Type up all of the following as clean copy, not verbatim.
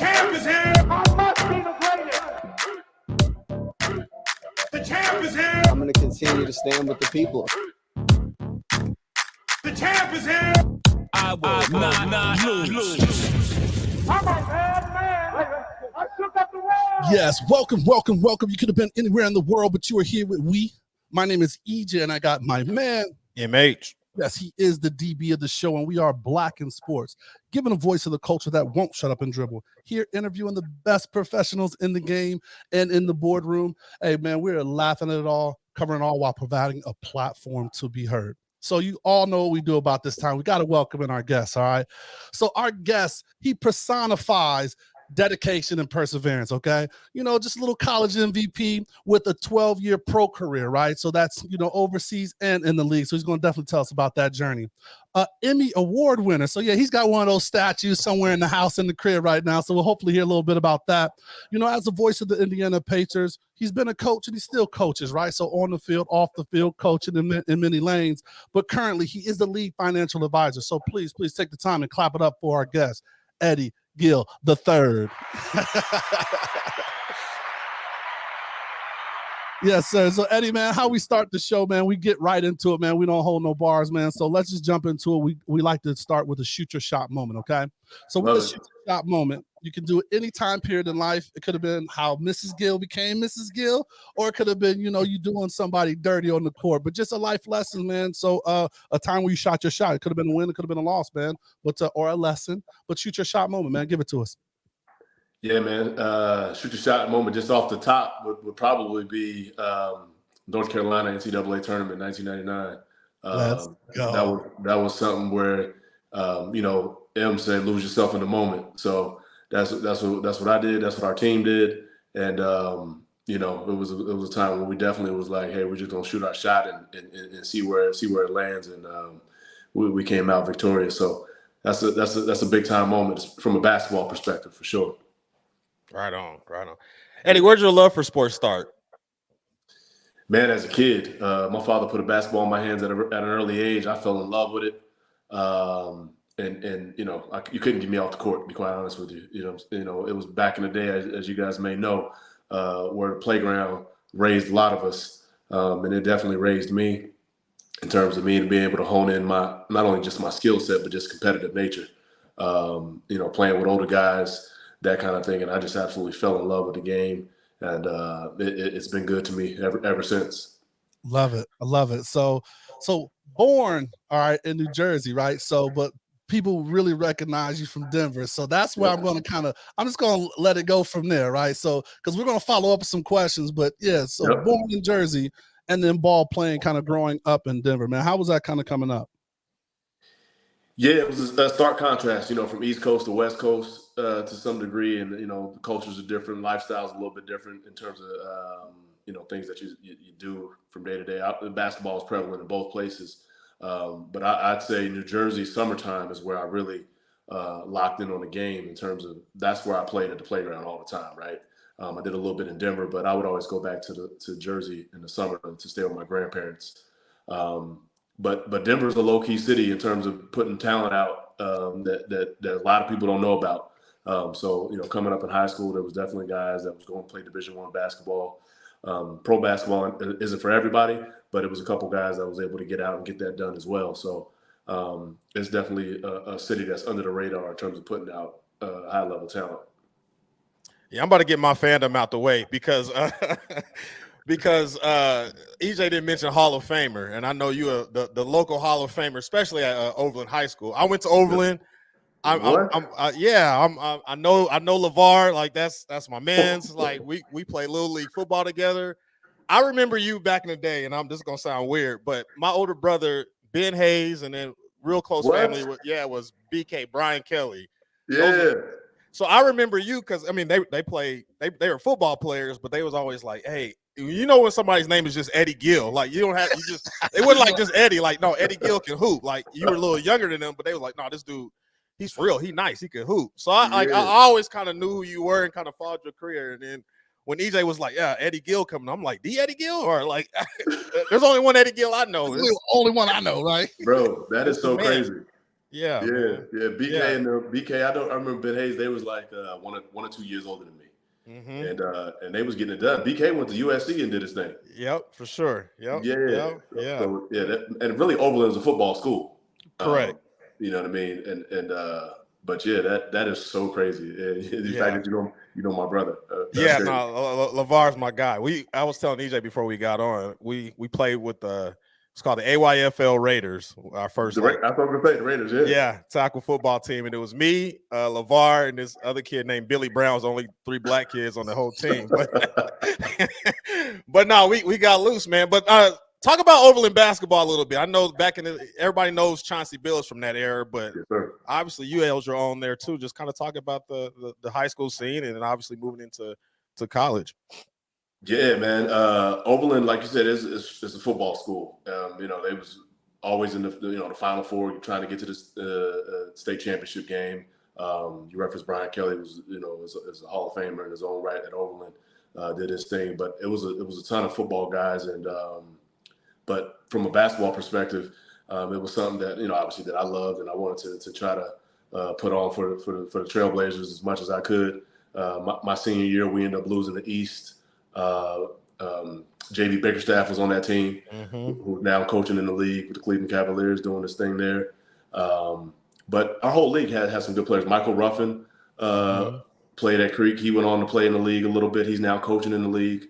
champ is here. I must be the greatest. The champ is here. I'm going to continue to stand with the people. The champ is here. I will not lose. I'm a bad man. I shook up the world. Yes, welcome. You could have been anywhere in the world, but you are here with we. My name is EJ, and I got my man, MH. Yes, he is the DB of the show, and we are Black in Sports, giving a voice to the culture that won't shut up and dribble. Here, interviewing the best professionals in the game and in the boardroom. Hey, man, we're laughing at it all, covering it all while providing a platform to be heard. So you all know what we do about this time. We got to welcome in our guest, all right? So our guest, he personifies dedication and perseverance, okay? You know, just a little college MVP with a 12-year pro career, right? So that's, you know, overseas and in the league. So he's going to definitely tell us about that journey. Emmy award winner. So yeah, he's got one of those statues somewhere in the house in the crib right now. So we'll hopefully hear a little bit about that. You know, as the voice of the Indiana Pacers, he's been a coach and he still coaches, right? So on the field, off the field, coaching in many lanes. But currently, he is the lead financial advisor. So please take the time and clap it up for our guest, Eddie Gill the third. Yes, sir. So Eddie, man, how we start the show, man, we get right into it, man. We don't hold no bars, man. So let's just jump into it. We like to start with a shoot your shot moment, okay? So with the shoot your shot moment, you can do it any time period in life. It could have been how Mrs. Gill became Mrs. Gill, or it could have been, you know, you doing somebody dirty on the court, but just a life lesson, man. So a time where you shot your shot. It could have been a win, it could have been a loss, man, but or a lesson. But shoot your shot moment, man. Give it to us. Yeah, man. Shoot your shot moment just off the top would probably be North Carolina NCAA tournament 1999. Let's go. That was something where you know, M said lose yourself in the moment. So that's what I did. That's what our team did. And you know, it was a time when we definitely was like, hey, we're just gonna shoot our shot and see where it lands. And we came out victorious. So that's a big time moment from a basketball perspective for sure. Right on. Eddie, where'd your love for sports start? Man, as a kid, my father put a basketball in my hands at an early age. I fell in love with it, and you know, you couldn't get me off the court. To be quite honest with you, you know, it was back in the day, as you guys may know, where the playground raised a lot of us, and it definitely raised me in terms of me and being able to hone in my not only just my skill set but just competitive nature. You know, playing with older guys, that kind of thing. And I just absolutely fell in love with the game. And it's been good to me ever since. Love it. I love it. So born, all right, in New Jersey, right? So, but people really recognize you from Denver. So that's where I'm going to I'm just going to let it go from there, right? So, because we're going to follow up with some questions, but yeah, so born in Jersey and then ball playing kind of growing up in Denver, man. How was that kind of coming up? Yeah, it was a stark contrast, you know, from East Coast to West Coast to some degree. And, you know, the cultures are different, lifestyles a little bit different in terms of, you know, things that you do from day to day. Basketball is prevalent in both places. But I'd say New Jersey summertime is where I really locked in on the game in terms of that's where I played at the playground all the time, right? I did a little bit in Denver, but I would always go back to Jersey in the summer to stay with my grandparents. But Denver's a low-key city in terms of putting talent out that a lot of people don't know about. So, you know, coming up in high school, there was definitely guys that was going to play Division I basketball. Pro basketball isn't for everybody, but it was a couple guys that was able to get out and get that done as well. So it's definitely a city that's under the radar in terms of putting out high-level talent. Yeah, I'm about to get my fandom out the way because EJ didn't mention Hall of Famer, and I know you are the local Hall of Famer, especially at Overland High School. I went to Overland. I know LeVar, like that's my man's. Like we play little league football together. I remember you back in the day, and this is gonna sound weird, but my older brother Ben Hayes, and then real close family was BK Brian Kelly. Yeah. So I remember you because I mean they were football players, but they was always like, hey, you know when somebody's name is just Eddie Gill, like it wasn't like just Eddie, like no, Eddie Gill can hoop. Like you were a little younger than them, but they was like, no, this dude, he's for real, he nice, he can hoop. So I always kind of knew who you were and kind of followed your career. And then when EJ was like, yeah, Eddie Gill coming, I'm like, the Eddie Gill, or like there's only one Eddie Gill I know. It's the only one I know, right? Bro, that is so crazy. Yeah, Yeah, man. yeah. BK Yeah. and BK. I remember Ben Hayes. They was like one or 2 years older than me, and they was getting it done. BK went to USC and did his thing. Yep, for sure. Yep. Yeah. Yep. Yeah. So yeah, and really Overland is a football school. Correct. You know what I mean? But yeah, that is so crazy. The fact that you know my brother. Yeah, crazy. no, LeVar's my guy. I was telling EJ before we got on, we played with it's called the AYFL Raiders, our first I thought we were playing the Raiders, yeah, tackle football team. And it was me, LeVar, and this other kid named Billy Brown. Was only 3 black kids on the whole team. But no, we got loose, man. But talk about Overland basketball a little bit. I know everybody knows Chauncey Billups from that era, but obviously you held your own there too. Just kind of talk about the high school scene and then obviously moving into college. Yeah, man. Overland, like you said, is a football school. They was always in the Final Four, trying to get to the state championship game. You referenced Brian Kelly, was is a Hall of Famer in his own right at Overland, did his thing. But it was a ton of football guys, and but from a basketball perspective, it was something that obviously that I loved, and I wanted to try to put on for the Trailblazers as much as I could. My senior year, we ended up losing the East. JB Bickerstaff was on that team, who's now coaching in the league with the Cleveland Cavaliers, doing this thing there. But our whole league had some good players. Michael Ruffin played at Creek. He went on to play in the league a little bit. He's now coaching in the league.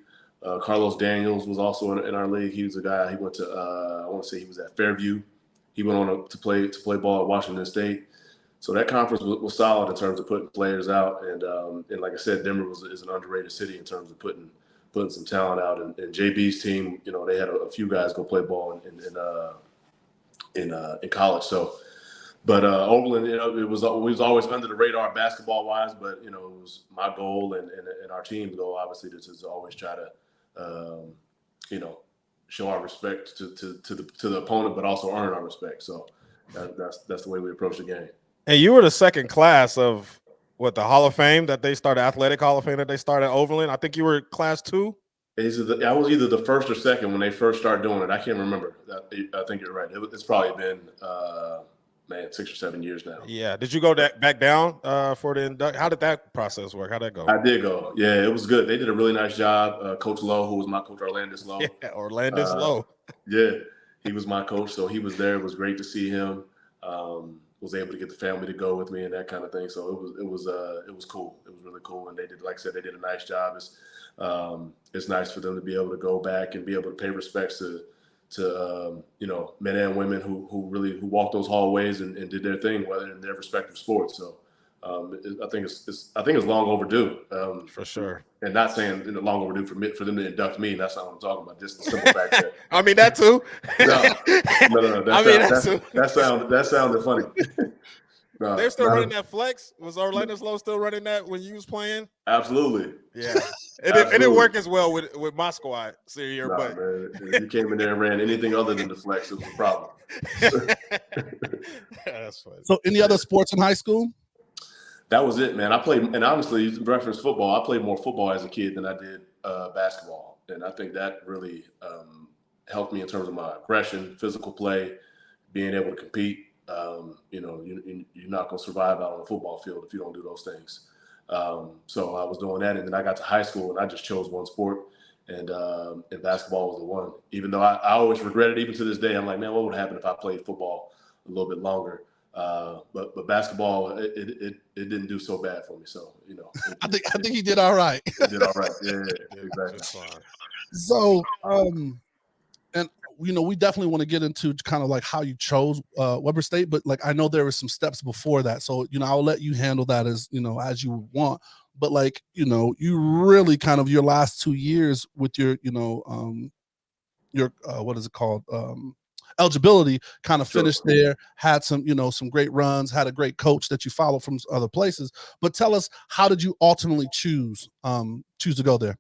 Carlos Daniels was also in our league. He was a guy. He went to I want to say he was at Fairview. He went on to play ball at Washington State. So that conference was solid in terms of putting players out. And like I said, Denver is an underrated city in terms of putting some talent out. And JB's team, they had a few guys go play ball in college. So, but Overland, we was always under the radar basketball wise. But it was my goal and our team's goal, obviously, to always try to show our respect to the opponent, but also earn our respect. So that's the way we approach the game. And you were the second class of the Hall of Fame that they started, Athletic Hall of Fame that they started at Overland. I think you were class 2. I was either the first or second when they first started doing it. I can't remember. I think you're right. It's probably been 6 or 7 years now. Yeah. Did you go back down for the induction? How did that process work? How'd that go? I did go. Yeah, it was good. They did a really nice job. Coach Lowe, who was my coach, Orlandis Lowe. Yeah, Orlandis Lowe. Yeah, he was my coach, so he was there. It was great to see him. Was able to get the family to go with me and that kind of thing. So it was cool. It was really cool. And they did, like I said, they did a nice job. It's nice for them to be able to go back and be able to pay respects to men and women who walked those hallways and did their thing, whether in their respective sports. So I think it's long overdue. For sure. And not saying long overdue for them to induct me. That's not what I'm talking about. Just the simple fact that I mean that too. No. That sounded funny. No, they're still running that flex. Was Orlandis Lowe still running that when you was playing? Absolutely. Yeah. It didn't work as well with my squad senior year, but man, if you came in there and ran anything other than the flex, it was a problem. That's funny. So any other sports in high school? That was it, man. I played, and honestly, you referenced football. I played more football as a kid than I did basketball, and I think that really helped me in terms of my aggression, physical play, being able to compete. You're not going to survive out on the football field if you don't do those things. So I was doing that, and then I got to high school, and I just chose one sport, and basketball was the one. Even though I always regret it, even to this day, I'm like, man, what would happen if I played football a little bit longer? But basketball, it didn't do so bad for me. So I think he did all right. He did all right. Yeah, exactly. So and we definitely want to get into kind of like how you chose Weber State, but like I know there were some steps before that. So I'll let you handle that as you want. But like you really kind of your last 2 years with your what is it called? Eligibility kind of finished there, had some great runs, had a great coach that you followed from other places. But tell us, how did you ultimately choose to go there?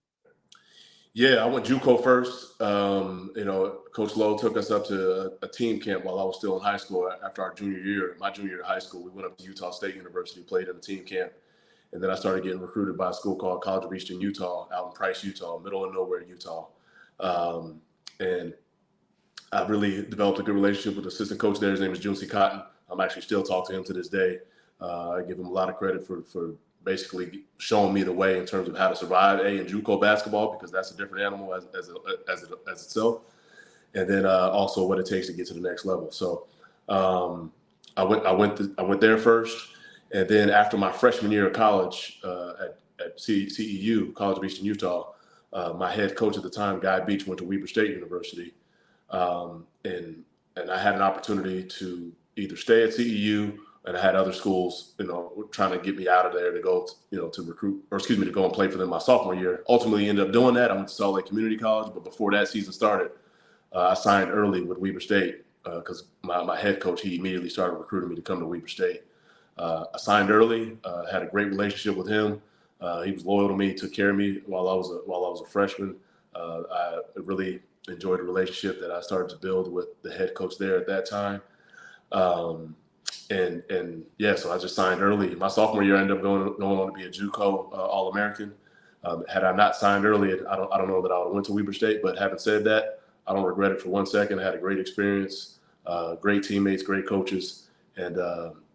Yeah, I went JUCO first. Coach Lowe took us up to a team camp while I was still in high school. After my junior year of high school, we went up to Utah State University, played in a team camp. And then I started getting recruited by a school called College of Eastern Utah out in Price, Utah, middle of nowhere, Utah. And I really developed a good relationship with the assistant coach there. His name is Juncy Cotton. I'm actually still talking to him to this day. I give him a lot of credit for basically showing me the way in terms of how to survive in JUCO basketball, because that's a different animal as itself, and then also what it takes to get to the next level. So I went there first, and then after my freshman year of college at CEU, College of Eastern Utah, my head coach at the time, Guy Beach, went to Weber State University, and I had an opportunity to either stay at CEU, and I had other schools, trying to get me out of there to go, to recruit, to go and play for them my sophomore year. Ultimately, ended up doing that. I went to Salt Lake Community College, but before that season started, I signed early with Weber State because my head coach, he immediately started recruiting me to come to Weber State. I signed early, had a great relationship with him. He was loyal to me, took care of me while I was a freshman. I really enjoyed the relationship that I started to build with the head coach there at that time. So I just signed early. My sophomore year, I ended up going on to be a JUCO All-American. Had I not signed early, I don't know that I would have went to Weber State. But having said that, I don't regret it for 1 second. I had a great experience, great teammates, great coaches, and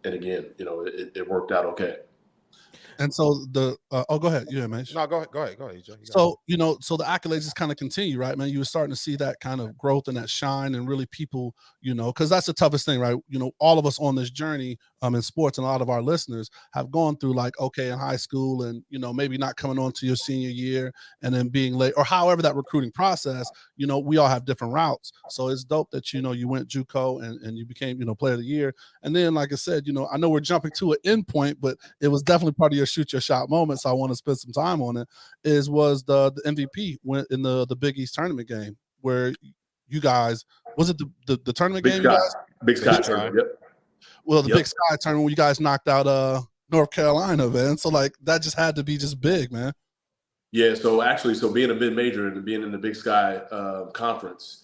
again, it worked out okay. And so go ahead. Yeah, man. No, go ahead, EJ. So, so the accolades just kind of continue, right, man? You were starting to see that kind of growth and that shine, and really people, because that's the toughest thing, right? All of us on this journey in sports, and a lot of our listeners have gone through, like, okay, in high school, and, maybe not coming on to your senior year and then being late, or however that recruiting process, we all have different routes. So it's dope that, you went JUCO and you became, player of the year. And then, like I said, I know we're jumping to an end point, but it was definitely part of your shoot your shot moment. So I want to spend some time on it. Was the MVP went in the Big East tournament game, where you guys, was it the tournament Big game? Sky. You guys? Big Sky tournament. Yep. Well, the Big Sky tournament, where you guys knocked out North Carolina, man. So like that just had to be just big, man. Yeah. So being a mid-major and being in the Big Sky conference,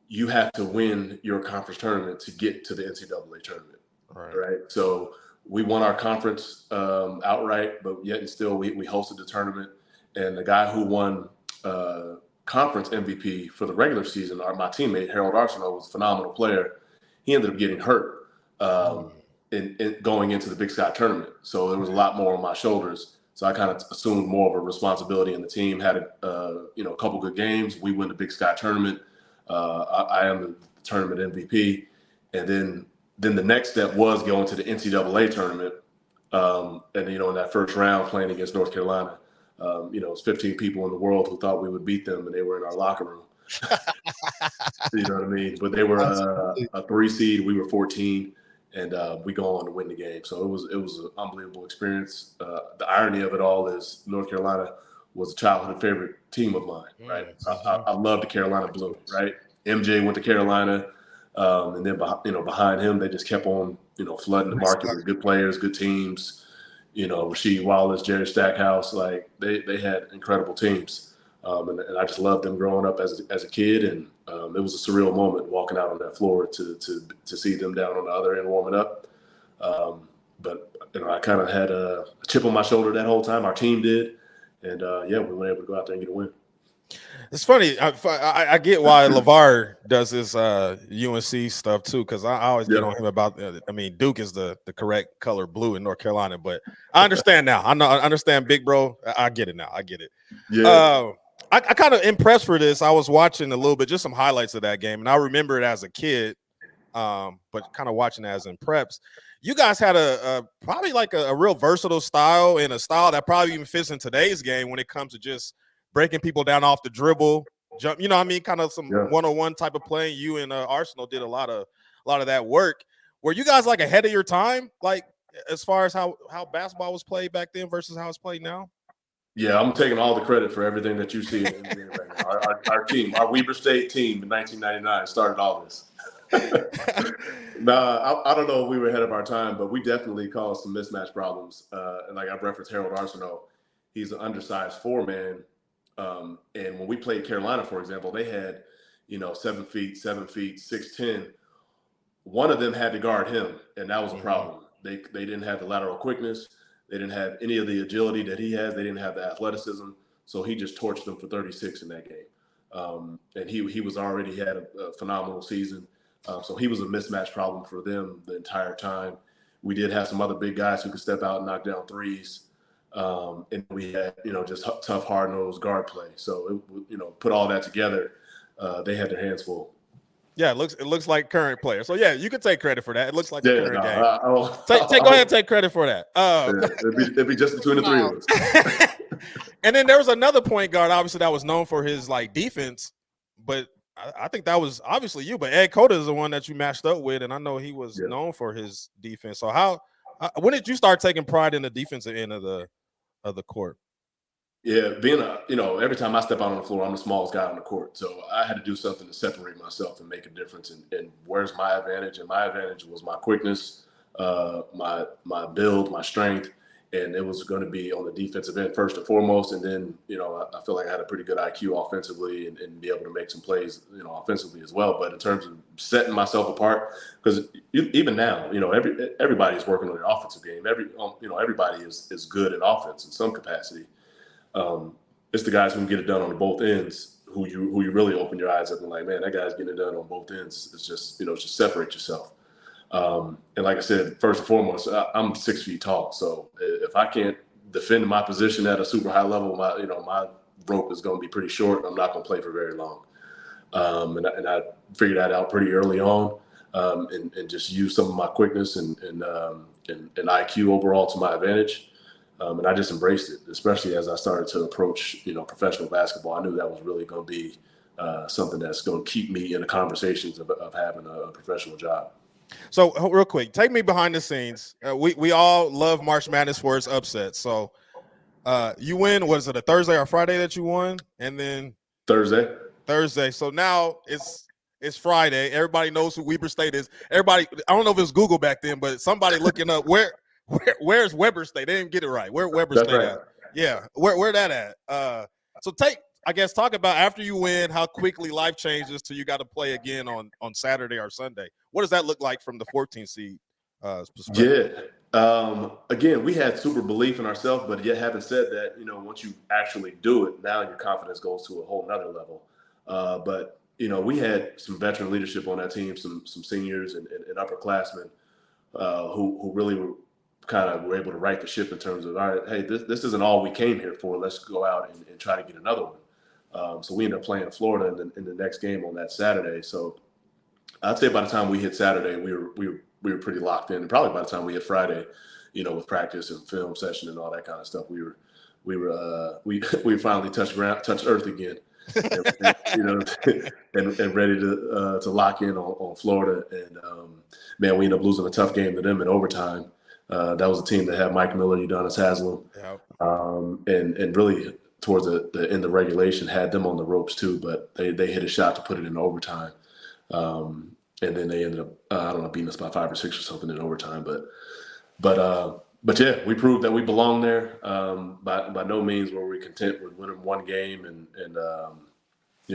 you have to win your conference tournament to get to the NCAA tournament. Right. So we won our conference outright, but yet and still we hosted the tournament. And the guy who won conference MVP for the regular season, my teammate, Harold Arsenault, was a phenomenal player. He ended up getting hurt in going into the Big Sky tournament. So there was a lot more on my shoulders. So I kind of assumed more of a responsibility in the team, had a couple good games. We win the Big Sky tournament. I am the tournament MVP. And then the next step was going to the NCAA tournament. And, in that first round playing against North Carolina, it's 15 people in the world who thought we would beat them, and they were in our locker room. You know what I mean? But they were a 3 seed. We were 14, and we go on to win the game. So it was an unbelievable experience. The irony of it all is North Carolina was a childhood favorite team of mine, right? I love the Carolina Blue, right? MJ went to Carolina. And then, behind him, they just kept on, flooding the market with good players, good teams. Rasheed Wallace, Jerry Stackhouse, like they had incredible teams. And I just loved them growing up as a kid. And it was a surreal moment walking out on that floor to see them down on the other end warming up. But I kind of had a chip on my shoulder that whole time. Our team did. And, we were able to go out there and get a win. It's funny. I get why LeVar does his UNC stuff too, because I always get on him about. Duke is the correct color blue in North Carolina, but I understand now. I understand, big bro. I get it now. I get it. Yeah. I kind of impressed for this. I was watching a little bit, just some highlights of that game, and I remember it as a kid, but kind of watching it as in preps. You guys had a probably like a real versatile style, and a style that probably even fits in today's game when it comes to just breaking people down off the dribble, jump, kind of some one-on-one type of playing. You and Arsenal did a lot of that work. Were you guys like ahead of your time, like as far as how basketball was played back then versus how it's played now? Yeah, I'm taking all the credit for everything that you see in the NBA right now. Our team, our Weber State team in 1999 started all this. I don't know if we were ahead of our time, but we definitely caused some mismatch problems. And like I've referenced Harold Arsenault, he's an undersized 4-man. And when we played Carolina, for example, they had, 7 feet, 6'10". One of them had to guard him, and that was a problem. They didn't have the lateral quickness. They didn't have any of the agility that he has. They didn't have the athleticism. So he just torched them for 36 in that game. And he was already had a phenomenal season. So he was a mismatch problem for them the entire time. We did have some other big guys who could step out and knock down threes. And we had, just tough, hard-nosed guard play. So, put all that together, they had their hands full. Yeah, it looks like current player. So yeah, you can take credit for that. It looks like the current game. Go ahead and take credit for that. It'd be just between the three of us. And then there was another point guard, obviously, that was known for his defense, but I think that was obviously you. But Ed Cota is the one that you matched up with, and I know he was known for his defense. So when did you start taking pride in the defensive end of the court? Yeah, being every time I step out on the floor, I'm the smallest guy on the court. So I had to do something to separate myself and make a difference. And where's my advantage? And my advantage was my quickness, my build, my strength. And it was going to be on the defensive end first and foremost. And then, I feel like I had a pretty good IQ offensively and be able to make some plays, offensively as well. But in terms of setting myself apart, because even now, everybody is working on their offensive game. Everybody is good at offense in some capacity. It's the guys who can get it done on both ends who you really open your eyes up and like, man, that guy's getting it done on both ends. It's just, just separate yourself. And like I said, first and foremost, I'm 6 feet tall. So if I can't defend my position at a super high level, my rope is going to be pretty short. I'm not going to play for very long. And I figured that out pretty early on, and just use some of my quickness and IQ overall to my advantage. And I just embraced it, especially as I started to approach, professional basketball. I knew that was really going to be something that's going to keep me in the conversations of having a professional job. So real quick, take me behind the scenes. We all love March Madness for its upsets. So you win. Was it a Thursday or Friday that you won? And then Thursday. So now it's Friday. Everybody knows who Weber State is. Everybody, I don't know if it was Google back then, but somebody looking up where's Weber State? They didn't get it right. Where Weber State at? Yeah, where that at? So talk about after you win, how quickly life changes till you got to play again on Saturday or Sunday. What does that look like from the 14th seed perspective? Yeah. Again, we had super belief in ourselves, but yet having said that, once you actually do it, now your confidence goes to a whole nother level. But we had some veteran leadership on that team, some seniors and upperclassmen who really were able to right the ship in terms of, all right, hey, this isn't all we came here for. Let's go out and try to get another one. So we ended up playing Florida in the next game on that Saturday. So I'd say by the time we hit Saturday, we were pretty locked in. And probably by the time we hit Friday, with practice and film session and all that kind of stuff, we finally touched earth again, and ready to lock in on Florida. And man, we ended up losing a tough game to them in overtime. That was a team that had Mike Miller, Udonis Haslam, and really towards the end of regulation had them on the ropes too. But they hit a shot to put it in overtime, and then they ended up beating us by 5 or 6 or something in overtime. But yeah, we proved that we belong there. By no means were we content with winning one game, and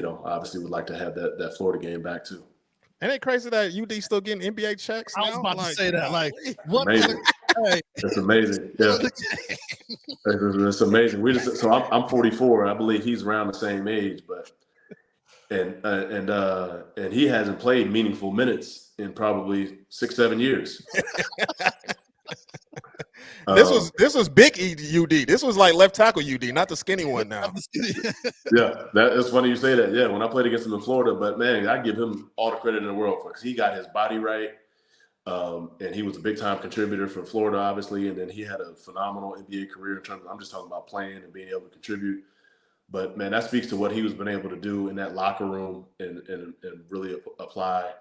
obviously would like to have that Florida game back too. Ain't it crazy that UD still getting NBA checks now? I was about to say that. Like, what? Amazing. That's amazing. Yeah, it's amazing. So I'm 44. I believe he's around the same age, but and he hasn't played meaningful minutes in probably 6-7 years. This was big UD. This was like left tackle UD, not the skinny one now. Yeah, it's funny you say that. Yeah, when I played against him in Florida, but man, I give him all the credit in the world because he got his body right, and he was a big time contributor for Florida, obviously, and then he had a phenomenal NBA career in terms of, I'm just talking about playing and being able to contribute. But man, that speaks to what he was been able to do in that locker room and really apply,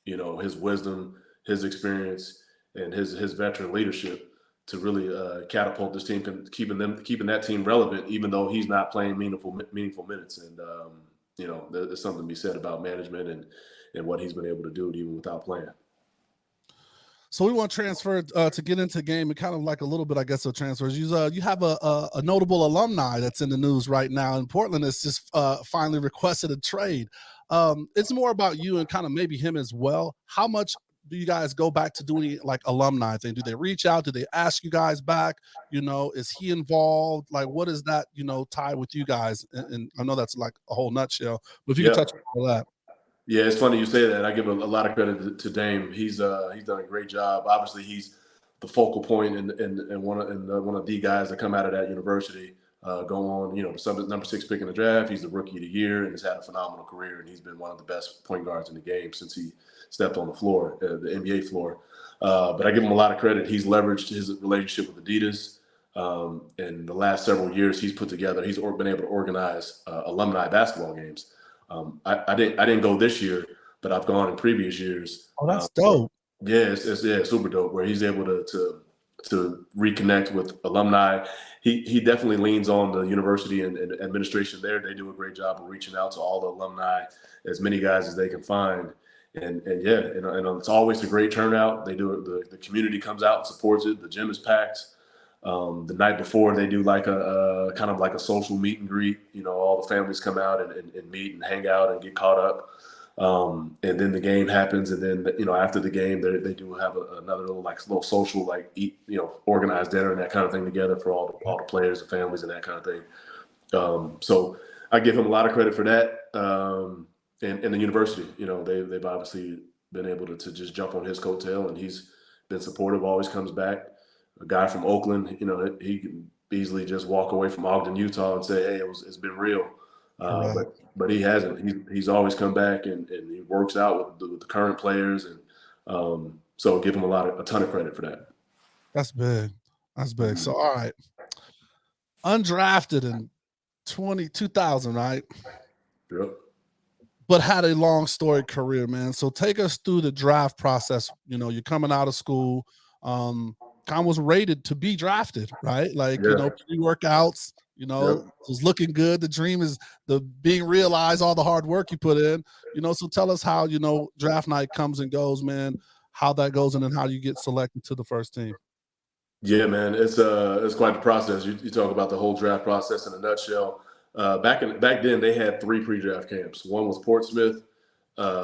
his wisdom, his experience, and his veteran leadership to really catapult this team, keeping that team relevant, even though he's not playing meaningful minutes. And there's something to be said about management and what he's been able to do even without playing. So we want to transfer to get into the game and kind of like a little bit, I guess, of transfers. You have a notable alumni that's in the news right now, and Portland has just finally requested a trade. It's more about you and kind of maybe him as well. How much do you guys go back to doing like alumni thing? Do they reach out? Do they ask you guys back? Is he involved? Like, what is that, tie with you guys? And I know that's like a whole nutshell, but if you could touch on all that. Yeah, it's funny you say that. I give a lot of credit to Dame. He's done a great job. Obviously, he's the focal point and one of the guys that come out of that university. Go on, the number 6 pick in the draft. He's the rookie of the year and has had a phenomenal career. And he's been one of the best point guards in the game since he stepped on the floor, the NBA floor. But I give him a lot of credit. He's leveraged his relationship with Adidas. In the last several years, he's been able to organize alumni basketball games. I didn't go this year, but I've gone in previous years. Oh, that's dope. Yeah, it's super dope. Where he's able to reconnect with alumni. He definitely leans on the university and administration there. They do a great job of reaching out to all the alumni, as many guys as they can find. And it's always a great turnout. They do it. The community comes out and supports it. The gym is packed. The night before they do like a kind of like a social meet and greet. All the families come out and meet and hang out and get caught up. And then the game happens, and then after the game they do have another little social eat organized dinner and that kind of thing together for all the players and families and that kind of thing. So I give him a lot of credit for that. And the university, they've obviously been able to just jump on his coattail, and he's been supportive. Always comes back. A guy from Oakland, he can easily just walk away from Ogden, Utah, and say, "Hey, it's been real." But he hasn't. He's always come back and he works out with the current players, and so give him a ton of credit for that. That's big. That's big. So all right, undrafted in 2000, right? Yep. But had a long storied career, man. So take us through the draft process. You're coming out of school. Kind of was rated to be drafted, right? Pre-workouts. Was looking good. The dream is being realized, all the hard work you put in, so tell us how, draft night comes and goes, man, how that goes, and then how you get selected to the first team. Yeah, man, it's quite the process. You talk about the whole draft process in a nutshell. Back then they had 3 pre-draft camps. One was Portsmouth,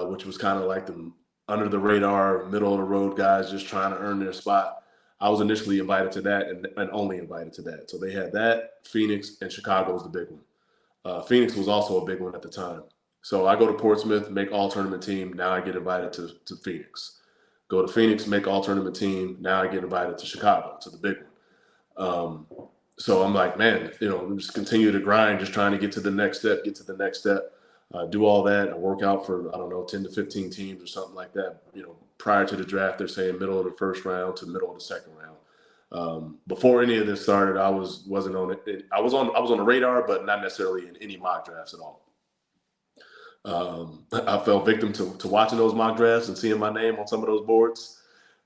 which was kind of like the under the radar, middle of the road guys just trying to earn their spot. I was initially invited to that and only invited to that. So they had that. Phoenix and Chicago was the big one. Phoenix was also a big one at the time. So I go to Portsmouth, make all tournament team. Now I get invited to Phoenix. Go to Phoenix, make all tournament team. Now I get invited to Chicago, to the big one. So I'm like, man, just continue to grind, just trying to get to the next step, do all that and work out for, 10 to 15 teams or something like that. Prior to the draft, they're saying middle of the first round to middle of the second round. Before any of this started, I wasn't on it. I was on the radar, but not necessarily in any mock drafts at all. I fell victim to watching those mock drafts and seeing my name on some of those boards.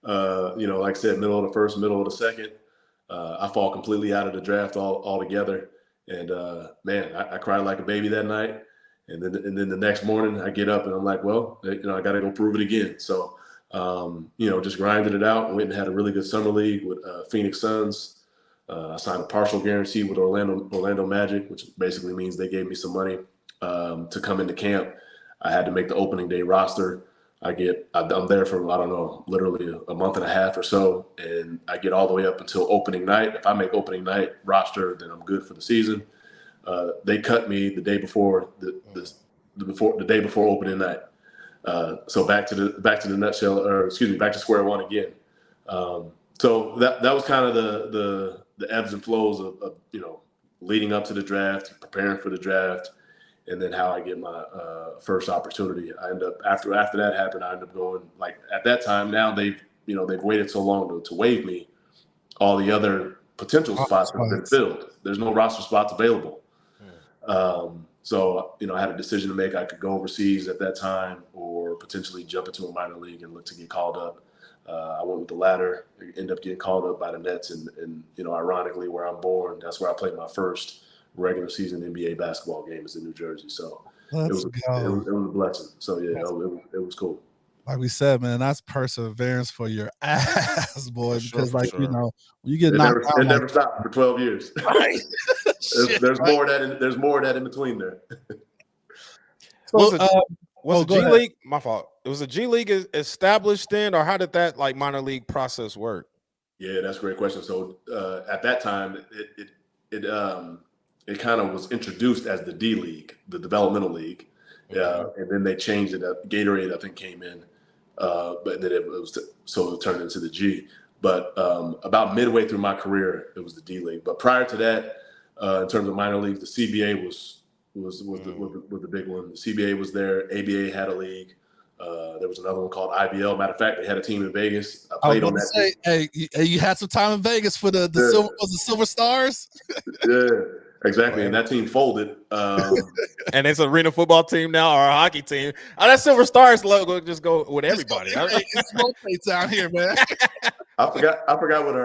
Like I said, middle of the first, middle of the second. I fall completely out of the draft altogether. And man, I cried like a baby that night. And then the next morning I get up and I'm like, well, I got to go prove it again. So, just grinded it out. Went and had a really good summer league with Phoenix Suns. I signed a partial guarantee with Orlando Magic, which basically means they gave me some money to come into camp. I had to make the opening day roster. I'm there for, literally a month and a half or so. And I get all the way up until opening night. If I make opening night roster, then I'm good for the season. They cut me the day before the day before opening night. So back to the nutshell, back to square one again. So that was kind of the ebbs and flows of leading up to the draft, preparing for the draft, and then how I get my first opportunity. I end up after that happened, I end up going, like, at that time. Now they've waited so long to waive me. All the other potential spots have been filled. There's no roster spots available. So I had a decision to make. I could go overseas at that time or potentially jump into a minor league and look to get called up. I went with the latter, ended up getting called up by the Nets. And ironically, where I'm born, that's where I played my first regular season NBA basketball game, is in New Jersey. So it was a blessing. So, yeah, it was cool. Like we said, man, that's perseverance for your ass, boy. Because when you get knocked out, it never stopped for 12 years. Right. There's more of that in between there. Was the G League? My fault. It was a G League established then, or how did that minor league process work? Yeah, that's a great question. So at that time, it kind of was introduced as the D League, the developmental league, Yeah, and then they changed it. Gatorade, I think, came in, but then it turned into the G. But about midway through my career, it was the D League. But prior to that, in terms of minor leagues, the CBA was the big one. The CBA was there. ABA had a league. There was another one called IBL. Matter of fact, they had a team in Vegas. I played on that team. Hey, you had some time in Vegas for the Silver Stars. Yeah, exactly. And that team folded. And it's an arena football team now or a hockey team. Oh, that Silver Stars logo just go with everybody. It's rotates down here, man. I forgot what we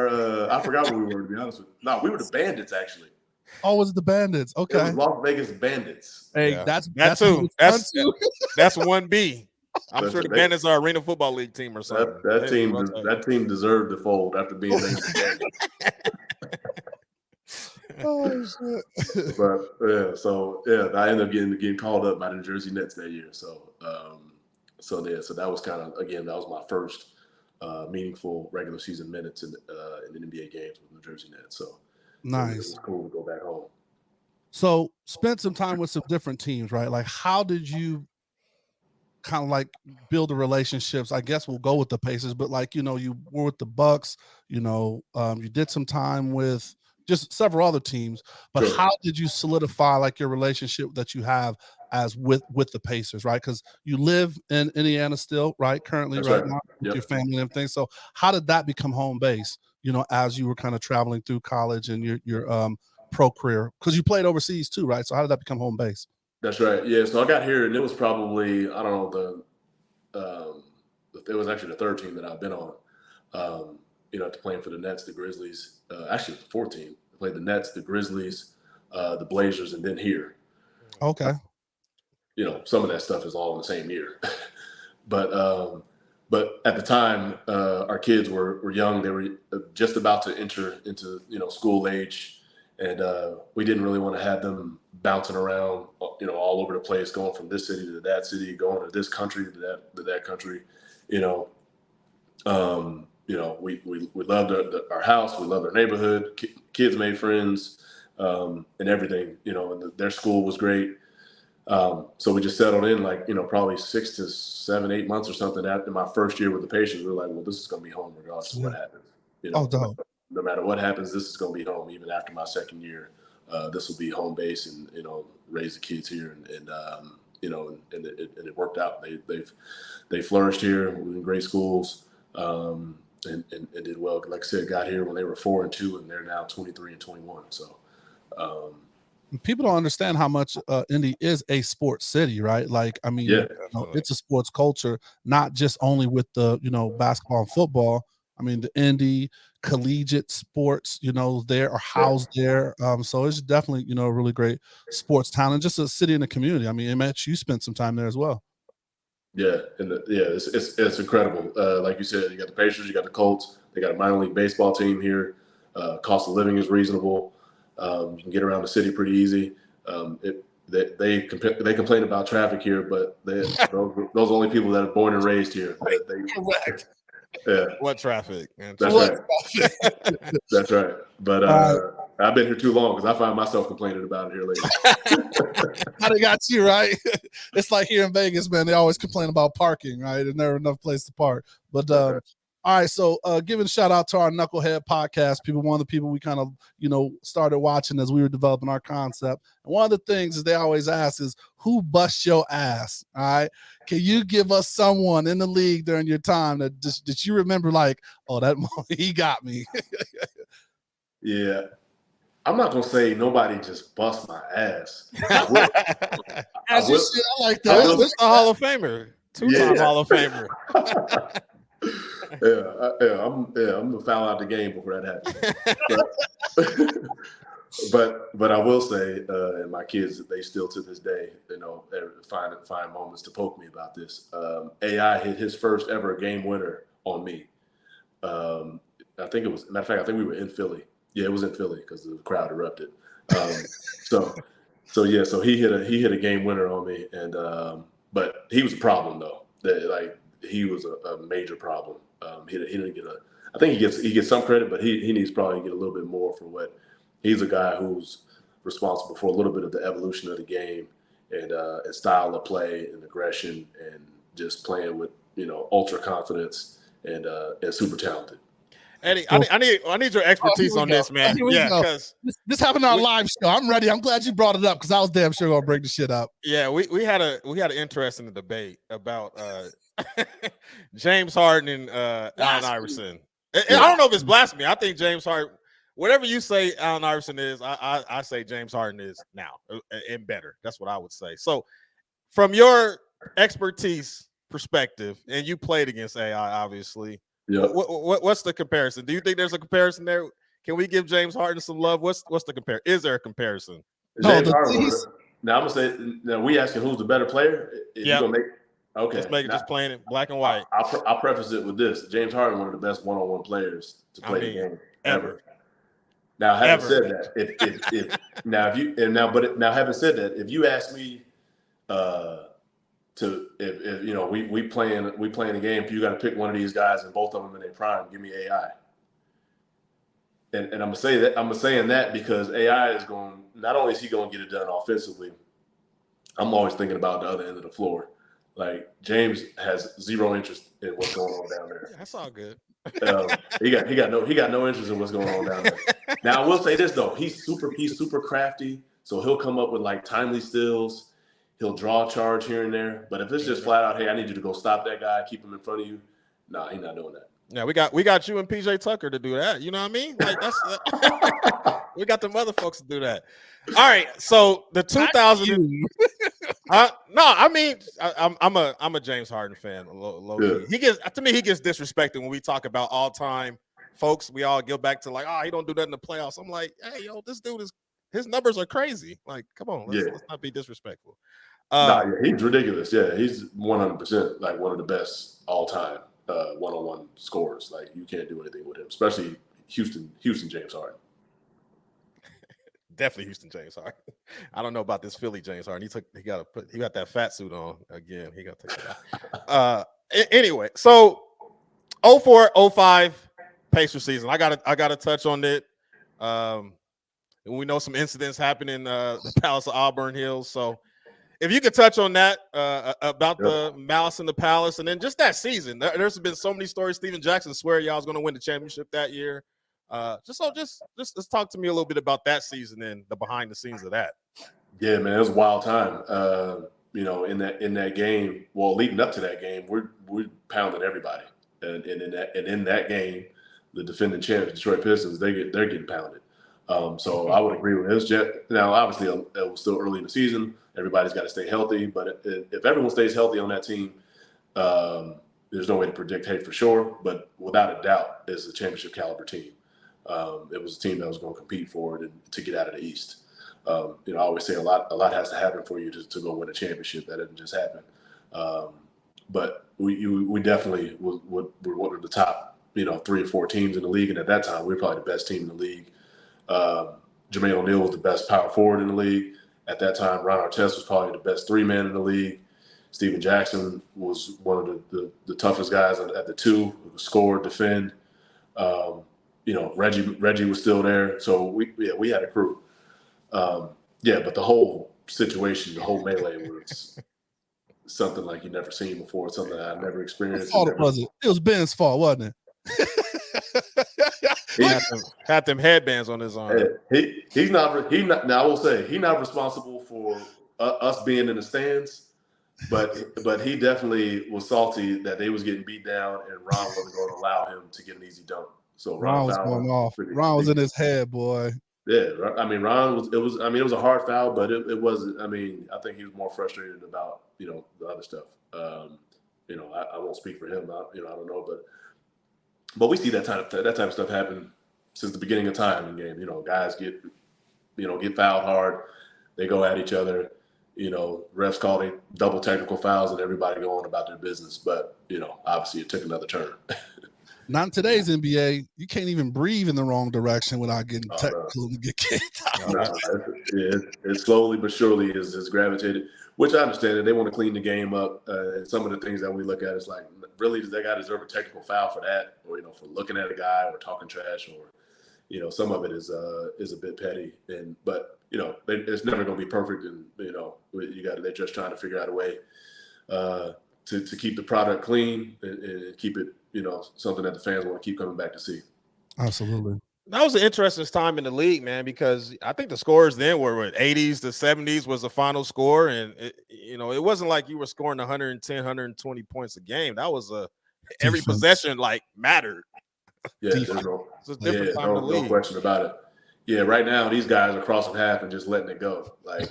were, to be honest with you. No, we were the Bandits, actually. Oh, was it the Bandits? Okay. It was Las Vegas Bandits. Hey, Yeah. that's 1B. I'm sure the Bandits are Arena Football League team or something. That team deserved to fold after being named the Bandits. Oh shit! But I ended up getting called up by the New Jersey Nets that year. So that was that was my first meaningful regular season minutes in the NBA games with New Jersey Nets. So nice. It was cool to go back home. So spent some time with some different teams, right? Like, how did you kind of like build the relationships? I guess we'll go with the Pacers, but like, you were with the Bucks, you did some time with just several other teams, but sure. How did you solidify like your relationship that you have as with the Pacers, right? Because you live in Indiana still, right? Currently, That's right right. now with Yep. your family and everything. So how did that become home base, as you were kind of traveling through college and your pro career? Because you played overseas too, right? So how did that become home base? That's right. Yeah. So I got here, and it was probably, I don't know, it was actually the third team that I've been on. After playing for the Nets, the Grizzlies. Actually, it was the fourth team. I played the Nets, the Grizzlies, the Blazers, and then here. Okay. Some of that stuff is all in the same year. But at the time, our kids were young. They were just about to enter into school age, and we didn't really want to have them bouncing around, all over the place, going from this city to that city, going to this country to that country. We loved our house, we loved our neighborhood. Kids made friends, and everything. And their school was great. So we just settled in, probably 6 to 7, 8 months or something after my first year with the Pacers. We were like, well, this is going to be home regardless of what happens. No matter what happens, this is going to be home. Even after my second year, this will be home base, and raise the kids here, and it worked out. They flourished here. We were in great schools, and did well. Like I said, got here when they were 4 and 2, and they're now 23 and 21. So. People don't understand how much Indy is a sports city, right? Like, I mean, it's a sports culture, not just only with the, basketball and football. I mean, the Indy collegiate sports, there are housed there. So it's definitely, a really great sports town and just a city and a community. I mean, Matt, you spent some time there as well. Yeah. It's incredible. Like you said, you got the Pacers, you got the Colts, they got a minor league baseball team here. Cost of living is reasonable. You can get around the city pretty easy. They complain about traffic here, but those are only people that are born and raised here. Correct. Yeah. What traffic? That's right. That's right. But I've been here too long because I find myself complaining about it here lately. How they got you, right? It's like here in Vegas, man. They always complain about parking, right? There's never enough place to park. But all right, so giving a shout out to our Knucklehead podcast, one of the people we kind of, started watching as we were developing our concept. And one of the things is they always ask is, who busts your ass? All right. Can you give us someone in the league during your time that you remember like, oh, that he got me? Yeah. I'm not going to say nobody just bust my ass. I like that. This a Hall of Famer. Two-time Hall of Famer. I'm gonna foul out the game before that happens. But I will say, and my kids, they still to this day, find moments to poke me about this. AI hit his first ever game winner on me. I think it was, matter of fact, I think we were in Philly. Yeah, it was in Philly because the crowd erupted. So he hit a game winner on me, and but he was a problem though. He was a major problem. He didn't get I think he gets some credit, but he needs probably to get a little bit more for what he's a guy who's responsible for a little bit of the evolution of the game and style of play and aggression and just playing with, ultra confidence and super talented. Eddie, I need your expertise on this, man. Here we Yeah, go. because This happened on our live show. I'm ready. I'm glad you brought it up because I was damn sure gonna bring the shit up. yeah, we had an interesting debate about James Harden and Allen Iverson. I don't know if it's blasphemy. I think James Harden, whatever you say Allen Iverson is, I say James Harden is now and better. That's what I would say. So, from your expertise perspective, and you played against AI, obviously. Yeah. What's the comparison? Do you think there's a comparison there? Can we give James Harden some love? What's the compare? Is there a comparison? James Harden. Now I'm gonna say. Now we asking who's the better player. Yeah. Okay. Let's make it just plain black and white. I'll preface it with this: James Harden, one of the best one-on-one players to play the game ever. Now, having said that, having said that, if you ask me, if we playing the game, if you got to pick one of these guys and both of them in their prime, give me AI. And I'm saying that because AI is going. Not only is he going to get it done offensively, I'm always thinking about the other end of the floor. Like James has zero interest in what's going on down there. That's all good. He got no interest in what's going on down there. Now I will say this though, he's super crafty, so he'll come up with like timely steals. He'll draw a charge here and there, but if it's just flat out, hey, I need you to go stop that guy, keep him in front of you. Nah, he's not doing that. Yeah, we got you and PJ Tucker to do that. You know what I mean? Like that's we got the other folks to do that. All right, so the 2000. I'm a James Harden fan. Low key. He gets disrespected when we talk about all time folks. We all go back to like, he don't do that in the playoffs. I'm like, hey, yo, this dude his numbers are crazy. Like, come on, let's not be disrespectful. He's ridiculous. Yeah, he's 100% like one of the best all time one-on-one scorers. Like, you can't do anything with him, especially Houston James Harden. Definitely Houston James Harden. I don't know about this Philly James Harden. He got that fat suit on again. He got to take it out. Anyway, so 04-05 Pacer season. I gotta touch on it. We know some incidents happened in the Palace of Auburn Hills. So if you could touch on that about the malice in the Palace, and then just that season. There's been so many stories. Steven Jackson swear y'all was going to win the championship that year. Just let's talk to me a little bit about that season and the behind the scenes of that. Yeah, man, it was a wild time. In that game, well, leading up to that game, we pounded everybody, and in that game, the defending champs, Detroit Pistons, they're getting pounded. So I would agree with this. Now, obviously, it was still early in the season. Everybody's got to stay healthy, but if everyone stays healthy on that team, there's no way to predict for sure. But without a doubt, it's a championship caliber team. It was a team that was going to compete for it and to get out of the East. I always say a lot has to happen for you to go win a championship. That didn't just happen. But we definitely were one of the top 3 or 4 teams in the league, and at that time we were probably the best team in the league. Jermaine O'Neal was the best power forward in the league at that time. Ron Artest was probably the best 3-man in the league. Steven Jackson was one of the toughest guys at the 2, who could score, defend. Reggie was still there, so we had a crew. But the whole situation, the whole melee was something like you've never seen before, something I've never experienced. It was Ben's fault, wasn't it? He had them headbands on his arm. He's not. Now I will say he's not responsible for us being in the stands, but he definitely was salty that they was getting beat down, and Ron wasn't going to allow him to get an easy dunk. So Ron was going off. Ron was in his head, boy. Yeah, I mean, Ron was. It was a hard foul, but it wasn't. I mean, I think he was more frustrated about the other stuff. I won't speak for him. I don't know, but we see that type of stuff happen since the beginning of time in game. Guys get fouled hard, they go at each other. Refs call it double technical fouls, and everybody going about their business. But obviously, it took another turn. Not in today's NBA. You can't even breathe in the wrong direction without getting technical and get kicked out. It slowly but surely is gravitated, which I understand that they want to clean the game up. And some of the things that we look at is like, really, does that guy deserve a technical foul for that? Or, for looking at a guy or talking trash or, some of it is a bit petty, but it's never going to be perfect, and they're just trying to figure out a way to keep the product clean and keep it something that the fans want to keep coming back to see. Absolutely. That was an interesting time in the league, man, because I think the scores then were 80s to 70s was the final score. And, it wasn't like you were scoring 110, 120 points a game. That was every possession mattered. Yeah, it's a different time in the league. No question about it. Yeah, right now these guys are crossing half and just letting it go. Like,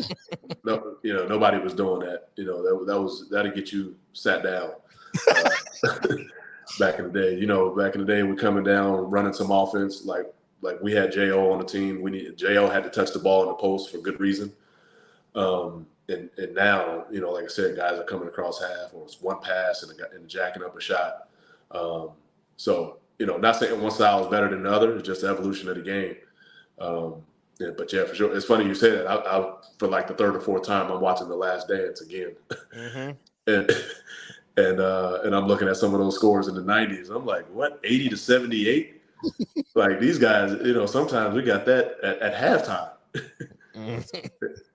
nobody was doing that. That'll get you sat down. Back in the day, we're coming down, running some offense. Like we had Jo on the team. Jo had to touch the ball in the post for good reason. And now, like I said, guys are coming across half, or it's one pass and jacking up a shot. So, not saying one style is better than the other. It's just the evolution of the game. But yeah, for sure. It's funny you say that. I for like the third or fourth time, I'm watching The Last Dance again. Mm-hmm. And I'm looking at some of those scores in the 90s. I'm like, what, 80 to 78? Like, these guys, sometimes we got that at halftime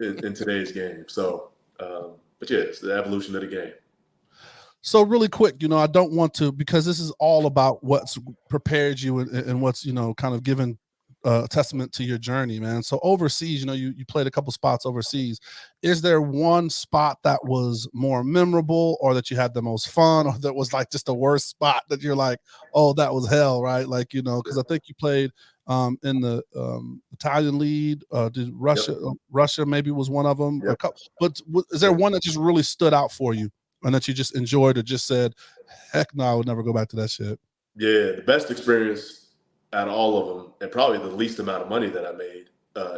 in today's game. So, but yeah, it's the evolution of the game. So really quick, I don't want to, because this is all about what's prepared you and what's, kind of given testament to your journey, man. So overseas, you played a couple spots overseas. Is there one spot that was more memorable, or that you had the most fun, or that was like just the worst spot that you're like, oh, that was hell, right? Like, because I think you played in the Italian league. Did Russia? Yep. Russia maybe was one of them. Yep. But is there one that just really stood out for you and that you just enjoyed, or just said, heck no, I would never go back to that shit? Yeah, the best experience out of all of them, and probably the least amount of money that I made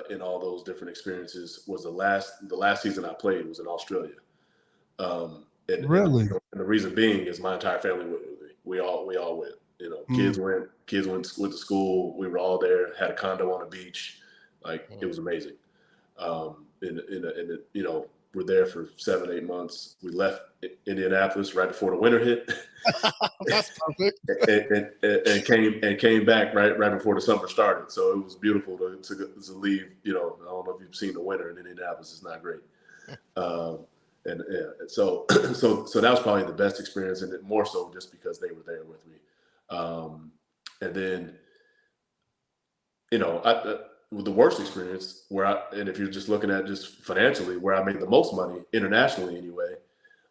in all those different experiences, was the last season I played was in Australia. Really? And the reason being is my entire family went with me. We all went. Kids went to school. We were all there. Had a condo on the beach. It was amazing. We're there for 7-8 months. We left Indianapolis right before the winter hit. That's perfect. and came back right before the summer started. So it was beautiful to leave. I don't know if you've seen the winter in Indianapolis. It's not great. So that was probably the best experience, and more so just because they were there with me. And then, the worst experience and if you're just looking at just financially, where I made the most money internationally anyway,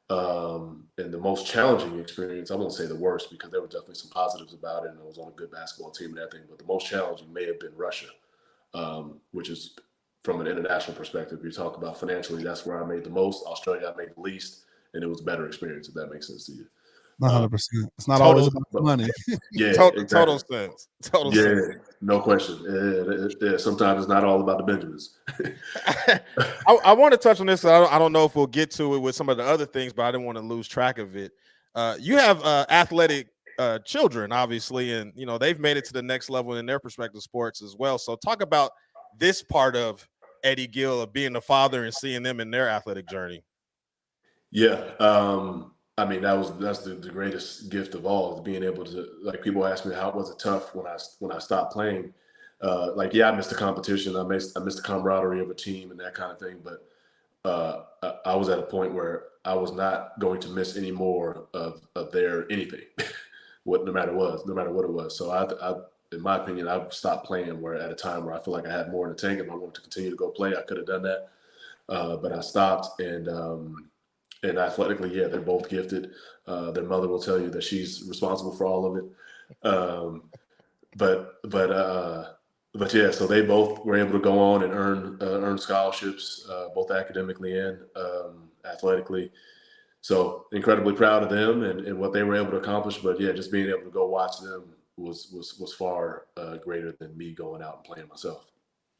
and the most challenging experience, I won't say the worst, because there were definitely some positives about it, and I was on a good basketball team and everything, but the most challenging may have been Russia, which is, from an international perspective, you talk about financially, that's where I made the most. Australia, I made the least, and it was a better experience, if that makes sense to you. 100%. It's not always about money. Yeah, total sense. Sense. No question. Yeah, sometimes it's not all about the Benjamins. I want to touch on this. I don't know if we'll get to it with some of the other things, but I didn't want to lose track of it. You have athletic children, obviously, and they've made it to the next level in their prospective sports as well. So talk about this part of Eddie Gill, of being a father and seeing them in their athletic journey. Yeah. I mean, that's the greatest gift of all, being able to, people ask me, how was it tough when I stopped playing? I missed the competition. I missed the camaraderie of a team and that kind of thing. But I was at a point where I was not going to miss any more of their anything, no matter what it was. So I, in my opinion, I stopped playing at a time where I feel like I had more in the tank. If I wanted to continue to go play, I could have done that. But I stopped, and athletically, yeah, they're both gifted. Their mother will tell you that she's responsible for all of it. But yeah, so they both were able to go on and earn scholarships, both academically and athletically. So incredibly proud of them and what they were able to accomplish. But yeah, just being able to go watch them was far greater than me going out and playing myself.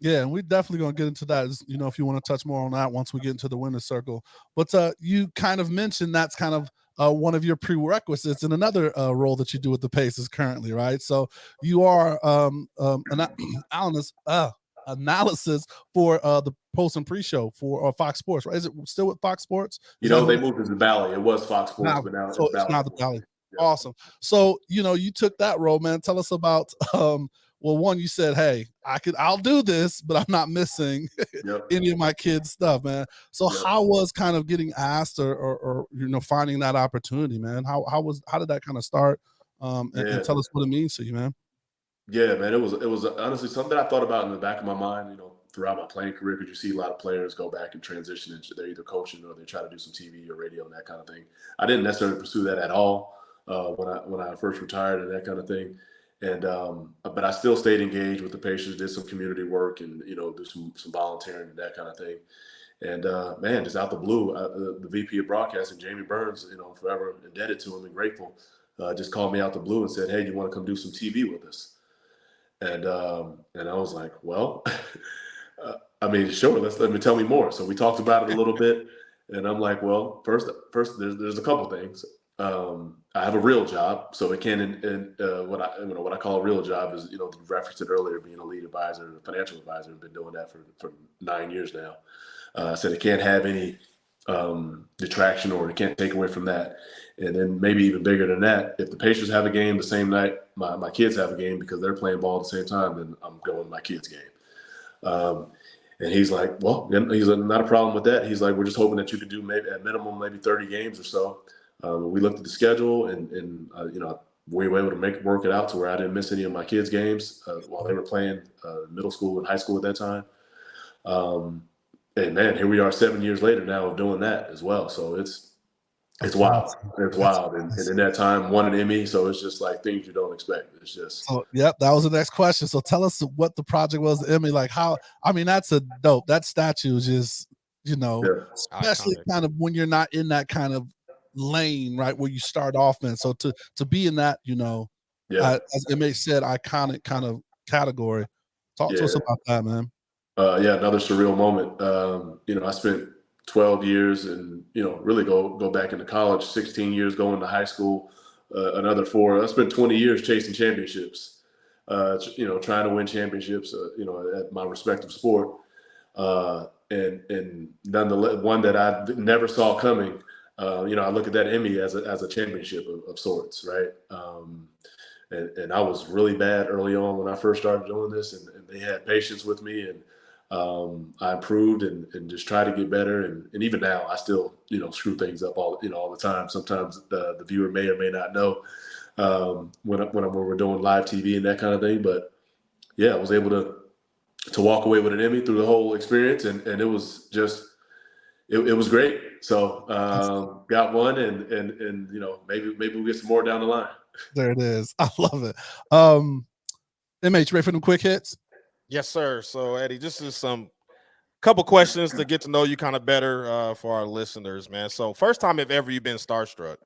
Yeah, and we're definitely going to get into that, if you want to touch more on that once we get into the winner's circle. But you kind of mentioned that's kind of one of your prerequisites in another role that you do with the Pacers currently, right? So you are analysis for the post and pre-show for Fox Sports, right? Is it still with Fox Sports? They moved to the Valley. It was Fox Sports, but now it's now the Valley. Yeah. Awesome. So, you took that role, man. Tell us about well, one, you said, hey, I'll do this, but I'm not missing Yep. any of my kids' stuff, man. So Yep. how was kind of getting asked or finding that opportunity, man? How did that kind of start? And tell us what it means to you, man. Yeah, man, it was honestly something that I thought about in the back of my mind, throughout my playing career, because you see a lot of players go back and transition into they're either coaching or they try to do some TV or radio and that kind of thing. I didn't necessarily pursue that at all when I first retired and that kind of thing. And but I still stayed engaged with the Pacers, did some community work and do some volunteering and that kind of thing. And man, just out the blue, the VP of broadcasting, Jamie Burns, forever indebted to him and grateful, just called me out the blue and said, "Hey, you want to come do some TV with us?" And I was like, well, sure. Let me tell me more. So we talked about it a little bit, and I'm like, well, first, there's a couple things. I have a real job, so it can, what I call a real job is, you referenced it earlier, being a lead advisor and a financial advisor. I've been doing that for 9 years now. I said it can't have any detraction, or it can't take away from that. And then maybe even bigger than that, if the Pacers have a game the same night my kids have a game because they're playing ball at the same time, then I'm going to my kids' game. And he's like, well, he's like, not a problem with that. He's like, we're just hoping that you could do maybe at minimum maybe 30 games or so. We looked at the schedule and we were able to work it out to where I didn't miss any of my kids' games while they were playing middle school and high school at that time. And man, here we are 7 years later now of doing that as well. So it's wild. It's wild. And in that time, won an Emmy. So it's just like things you don't expect. It's just. So, yep, that was the next question. So tell us what the project was, the Emmy. Like that's a dope. That statue is just, especially iconic. kind of when you're not in that kind of lane, right, where you start off in. So to be in that, as Emmy said, iconic kind of category. Talk to us about that, man. Another surreal moment. I spent 12 years and, really go back into college, 16 years going to high school, another 4. I spent 20 years chasing championships, trying to win championships, at my respective sport. And nonetheless, one that I never saw coming, I look at that Emmy as a championship of sorts, right? And I was really bad early on when I first started doing this, and they had patience with me, and I improved and just try to get better. And even now, I still, screw things up all the time. Sometimes the viewer may or may not know when we're doing live TV and that kind of thing. But yeah, I was able to walk away with an Emmy through the whole experience, and it was just it was great. So got one, and maybe we'll get some more down the line. There it is. I love it. MH, ready for them quick hits? Yes, sir. So, Eddie, just is some couple questions to get to know you kind of better for our listeners, man. So, first time if ever you've been starstruck?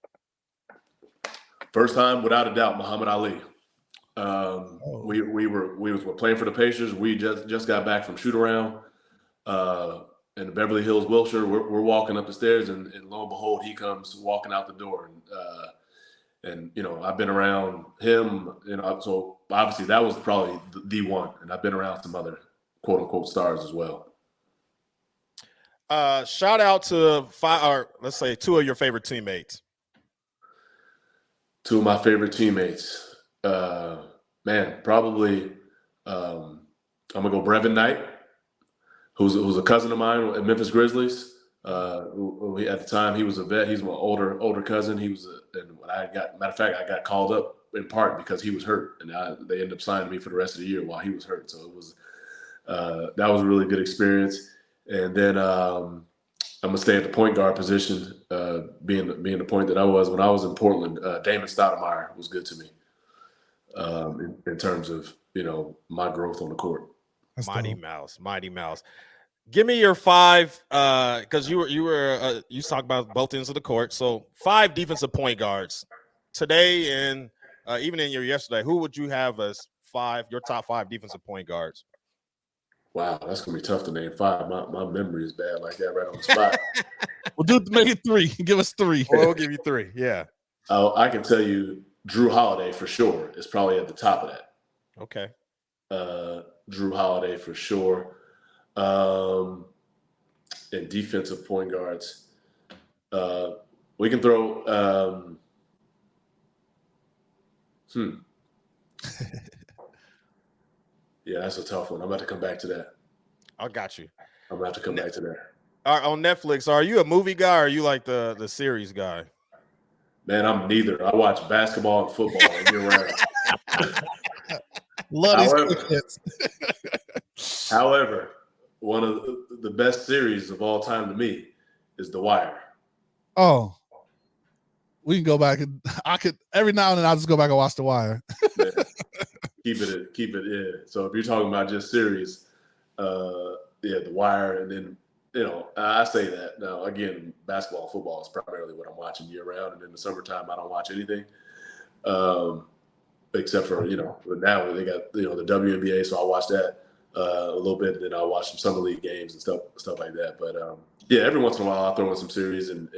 First time, without a doubt, Muhammad Ali. We were playing for the Pacers. We just got back from shoot around in Beverly Hills, Wilshire. We're walking up the stairs, and lo and behold, he comes walking out the door. And I've been around him, so obviously that was probably the one. And I've been around some other quote unquote stars as well. Shout out to 5, or let's say 2 of your favorite teammates. 2 of my favorite teammates, man, probably I'm gonna go Brevin Knight, who's a cousin of mine at Memphis Grizzlies. At the time he was a vet. He's my older cousin. He was I got called up in part because he was hurt, and they ended up signing me for the rest of the year while he was hurt. So it was that was a really good experience. And then I'm gonna stay at the point guard position, being the point that I was when I was in Portland. Damon Stoudemire was good to me in terms of my growth on the court. That's Mighty dope. Mouse. Give me your 5, because you talked about both ends of the court. So 5 defensive point guards today, and even in your yesterday. Who would you have as your top 5 defensive point guards? Wow, that's gonna be tough to name 5. My memory is bad like that right on the spot. We'll make it 3. Give us 3. We'll give you 3. Yeah. I can tell you Drew Holiday for sure is probably at the top of that. Okay. Drew Holiday for sure. And defensive point guards. We can throw Yeah, that's a tough one. I'm about to come back to that. I got you. I'm about to come back to that. On Netflix, are you a movie guy or are you like the series guy? Man, I'm neither. I watch basketball and football year round. Love these quick hits. However, one of the best series of all time to me is The Wire. Oh, we can go back and I could every now and then I'll just go back and watch The Wire. Yeah. Keep it. Yeah. So if you're talking about just series, The Wire, and then I say that now again, basketball, football is primarily what I'm watching year round, and in the summertime I don't watch anything, except for but now they got the WNBA, so I'll watch that a little bit, and then I'll watch some summer league games and stuff like that. But every once in a while I'll throw in some series and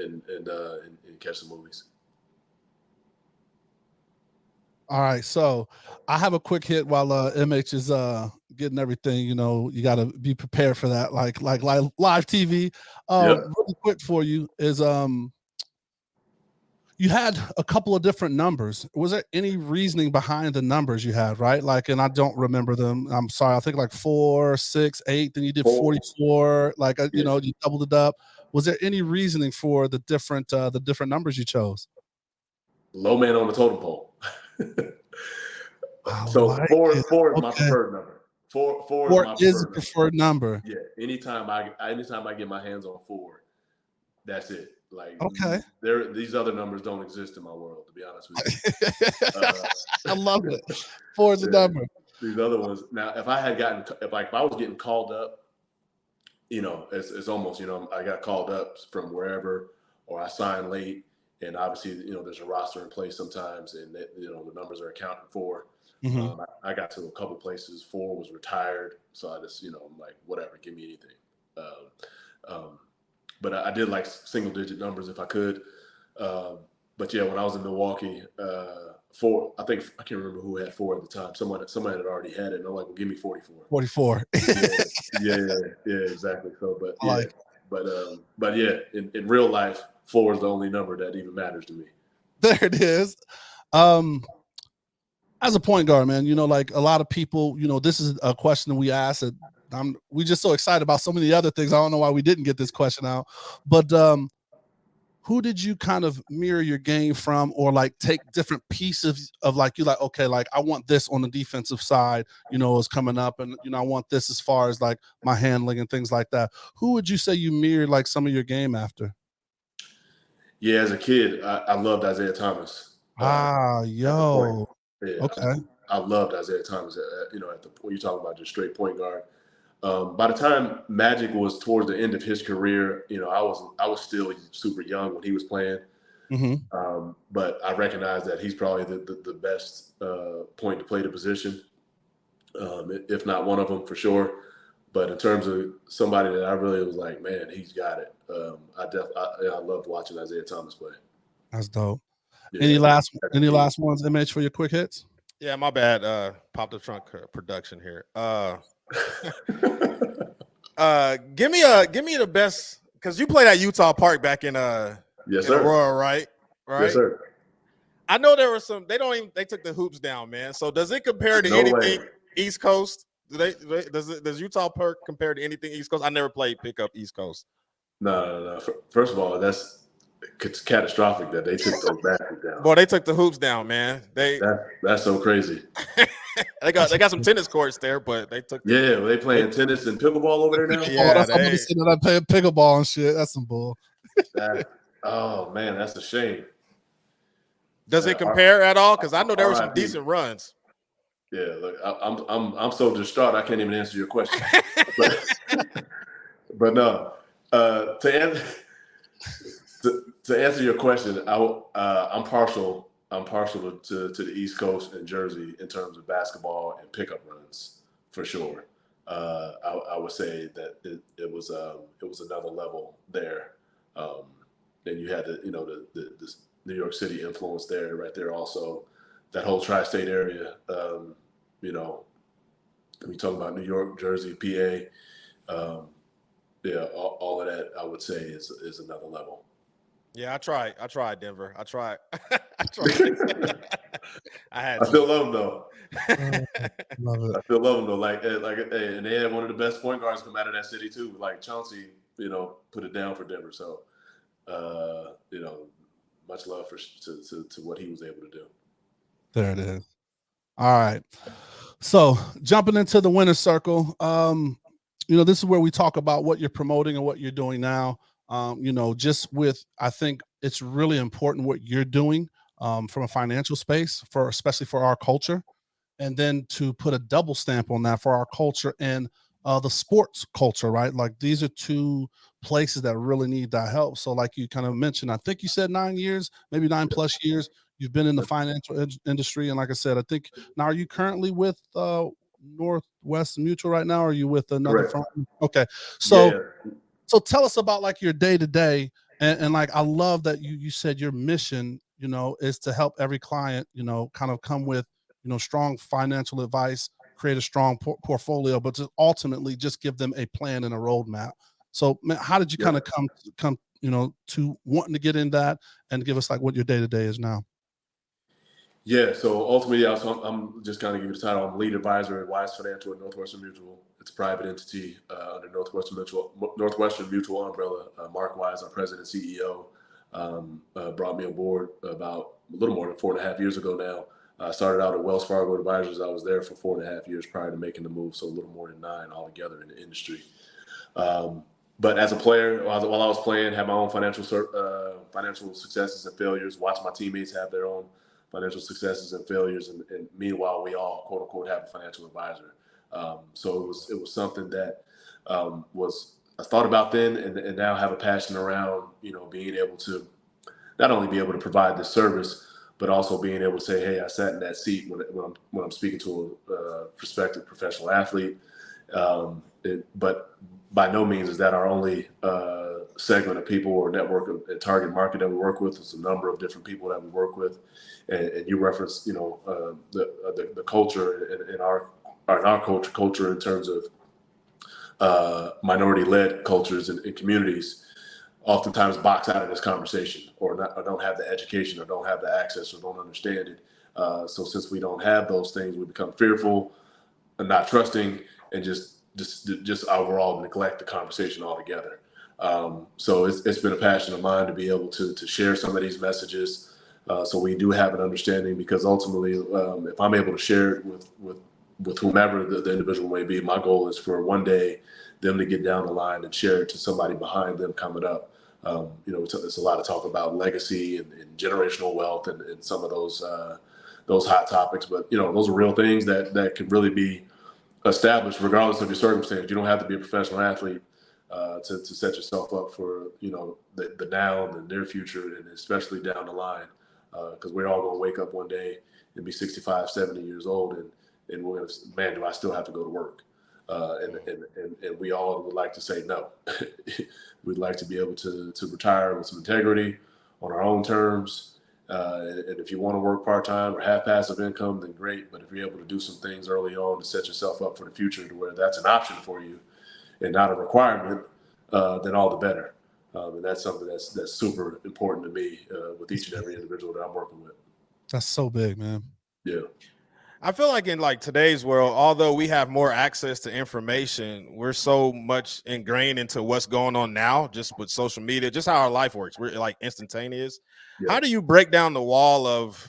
catch some movies. All right, so I have a quick hit while MH is getting everything. You got to be prepared for that, like live TV. Really quick for you is you had a couple of different numbers. Was there any reasoning behind the numbers you had, right? Like, and I don't remember them. I'm sorry. I think like 4, 6, 8. Then you did 44. Like you doubled it up. Was there any reasoning for the different numbers you chose? Low man on the totem pole. So four is my preferred number. Four is a preferred number. Yeah. Anytime I get my hands on 4, that's it. Like these other numbers don't exist in my world, to be honest with you. I love it. 4 is a number. These other ones. Now, if I was getting called up, it's almost I got called up from wherever, or I signed late. And obviously, there's a roster in place sometimes, and the numbers are accounted for. Mm-hmm. I got to a couple places. 4 was retired, so I just, I'm like, whatever, give me anything. But I did like single-digit numbers if I could. But yeah, when I was in Milwaukee, 4. I can't remember who had 4 at the time. Somebody had already had it, and I'm like, well, give me 44. 44. yeah, exactly. So, but yeah, in real life, 4 is the only number that even matters to me. There it is. As a point guard, man, like a lot of people, this is a question we ask. We just so excited about so many other things. I don't know why we didn't get this question out, but who did you kind of mirror your game from, or like take different pieces of okay, like I want this on the defensive side, is coming up, and I want this as far as like my handling and things like that. Who would you say you mirrored like some of your game after? Yeah, as a kid, I loved Isaiah Thomas. Yo. Yeah, okay. I loved Isaiah Thomas. When you're talking about just straight point guard. By the time Magic was towards the end of his career, I was still super young when he was playing. Mm-hmm. But I recognize that he's probably the best point to play the position, if not one of them for sure. But in terms of somebody that I really was like, man, he's got it. I loved watching Isaiah Thomas play. That's dope. Yeah, any last ones, MH, for your quick hits? Yeah, my bad. Pop the trunk production here. Give me the best, because you played at Utah Park back in yes, sir. Aurora, right? Yes, sir. I know there were some. They took the hoops down, man. So does it compare to anything East Coast? Does Utah Park compare to anything East Coast? I never played pickup East Coast. No. First of all, it's catastrophic that they took those baskets down. Boy, they took the hoops down, man. That's so crazy. they got some tennis courts there, but they took. They playing tennis and pickleball over there now. Yeah, I'm playing pickleball and shit. That's some bull. Oh man, that's a shame. Does it compare at all? Because I know there were some decent runs. Yeah, look, I'm so distraught I can't even answer your question. but no, to answer your question, I'm partial to the East Coast and Jersey in terms of basketball and pickup runs for sure. I would say that it was another level there. And you had the New York City influence there, right there also. That whole tri-state area, when you talk about New York, Jersey, PA, all of that, I would say is another level. Yeah, I tried Denver. I tried. I tried. I had I to. still love them though. Love it. I still love them though. And they had one of the best point guards come out of that city too. Like Chauncey, put it down for Denver. So, much love to what he was able to do. There it is. All right. So jumping into the winner's circle, this is where we talk about what you're promoting and what you're doing now. I think it's really important what you're doing from a financial space especially for our culture. And then to put a double stamp on that for our culture and the sports culture, right? Like these are two places that really need that help. So like you kind of mentioned, I think you said 9 years, maybe 9+ years. You've been in the financial industry. And like I said, I think now, are you currently with Northwest Mutual right now? Or are you with another Correct. firm? Okay. So, Yeah. so tell us about like your day to day. And like, I love that you said your mission, is to help every client, kind of come with, strong financial advice, create a strong portfolio, but to ultimately just give them a plan and a roadmap. So, man, how did you kind of come, to wanting to get in that and give us like what your day to day is now? Yeah, so ultimately, I'm just kind of give you the title. I'm lead advisor at Wise Financial at Northwestern Mutual. It's a private entity under Northwestern Mutual umbrella. Mark Wise, our president and CEO, brought me on board about a little more than 4.5 years ago now. I started out at Wells Fargo Advisors. I was there for 4.5 years prior to making the move, so a little more than 9 altogether in the industry. But as a player, while I was playing, had my own financial successes and failures. Watched my teammates have their own financial successes and failures, and meanwhile, we all quote unquote have a financial advisor. So it was something that was I thought about then, and now have a passion around being able to not only be able to provide this service, but also being able to say, hey, I sat in that seat when I'm speaking to a prospective professional athlete. But by no means is that our only segment of people or network of target market that we work with. It's a number of different people that we work with, and you referenced, the culture in our culture in terms of minority-led cultures and communities. Oftentimes box out of this conversation, or don't have the education, or don't have the access, or don't understand it. So since we don't have those things, we become fearful and not trusting, and just overall neglect the conversation altogether. So it's been a passion of mine to be able to share some of these messages, so we do have an understanding. Because ultimately, if I'm able to share it with whomever the individual may be, my goal is for one day them to get down the line and share it to somebody behind them coming up. It's a lot of talk about legacy and generational wealth and some of those hot topics, but those are real things that can really be established regardless of your circumstance. You don't have to be a professional athlete to set yourself up for the now and the near future, and especially down the line, because we're all going to wake up one day and be 65, 70 years old, and we're going to, man, do I still have to go to work? And we all would like to say no. We'd like to be able to retire with some integrity on our own terms. And if you want to work part-time or have passive income, then great. But if you're able to do some things early on to set yourself up for the future to where that's an option for you and not a requirement, then all the better. And that's something that's super important to me with each and every individual that I'm working with. That's so big, man. Yeah. I feel like in like today's world, although we have more access to information, we're so much ingrained into what's going on now, just with social media, just how our life works. We're like instantaneous. Yeah. How do you break down the wall of,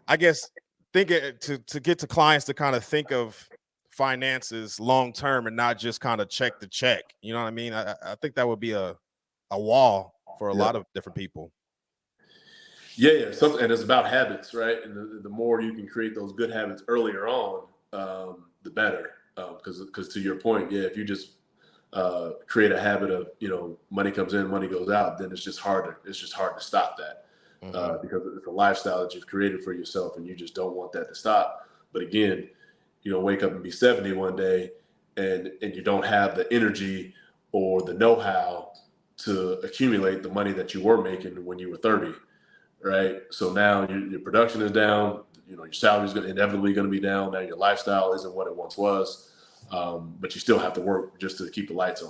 I guess, to get to clients to kind of think of finances long term and not just kind of check the check? You know what I mean? I think that would be a wall for a lot of different people. Yeah. And it's about habits, right? And the more you can create those good habits earlier on, the better. Because to your point, if you just create a habit of money comes in, money goes out, then it's just hard to stop that. Because it's a lifestyle that you've created for yourself, and you just don't want that to stop. But again, wake up and be 70 one day, and you don't have the energy or the know-how to accumulate the money that you were making when you were 30. Right. So now your production is down, your salary is inevitably going to be down. Now your lifestyle isn't what it once was, but you still have to work just to keep the lights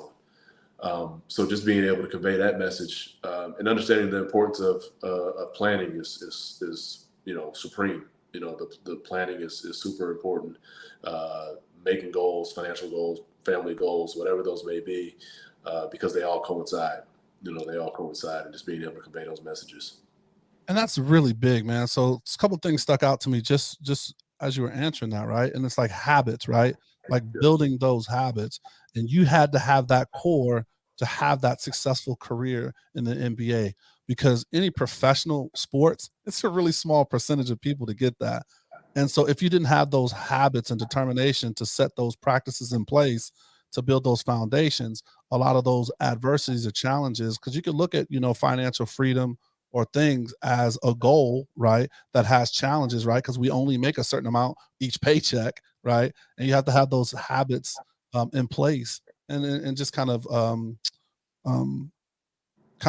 So just being able to convey that message and understanding the importance of planning is supreme. The planning is super important. Making goals, financial goals, family goals, whatever those may be, because they all coincide. They all coincide, and just being able to convey those messages. And that's really big, man. So a couple of things stuck out to me just as you were answering that, right? And it's like habits, right? Like building those habits. And you had to have that core to have that successful career in the NBA, because any professional sports, it's a really small percentage of people to get that. And so if you didn't have those habits and determination to set those practices in place to build those foundations, a lot of those adversities or challenges, because you could look at, financial freedom or things as a goal, right, that has challenges, right? Because we only make a certain amount each paycheck, right? And you have to have those habits in place, and just kind of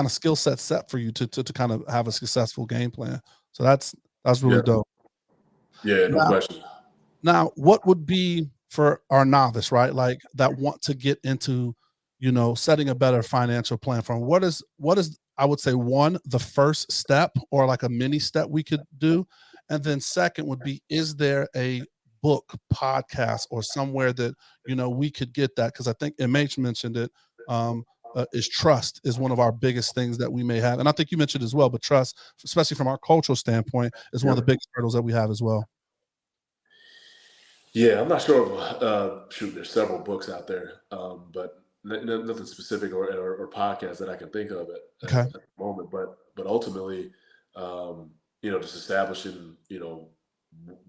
skill set for you to kind of have a successful game plan. So that's really dope. Yeah, no question. Now, what would be for our novice, right? Like that want to get into, setting a better financial plan for them? What is I would say the first step or like a mini step we could do? And then second would be, is there a book, podcast, or somewhere that, we could get that? Because I think MH mentioned it. Is trust is one of our biggest things that we may have. And I think you mentioned as well, but trust, especially from our cultural standpoint, is one of the biggest hurdles that we have as well. Yeah, I'm not sure of, there's several books out there, but nothing specific or podcast that I can think of at the moment. But ultimately, just establishing,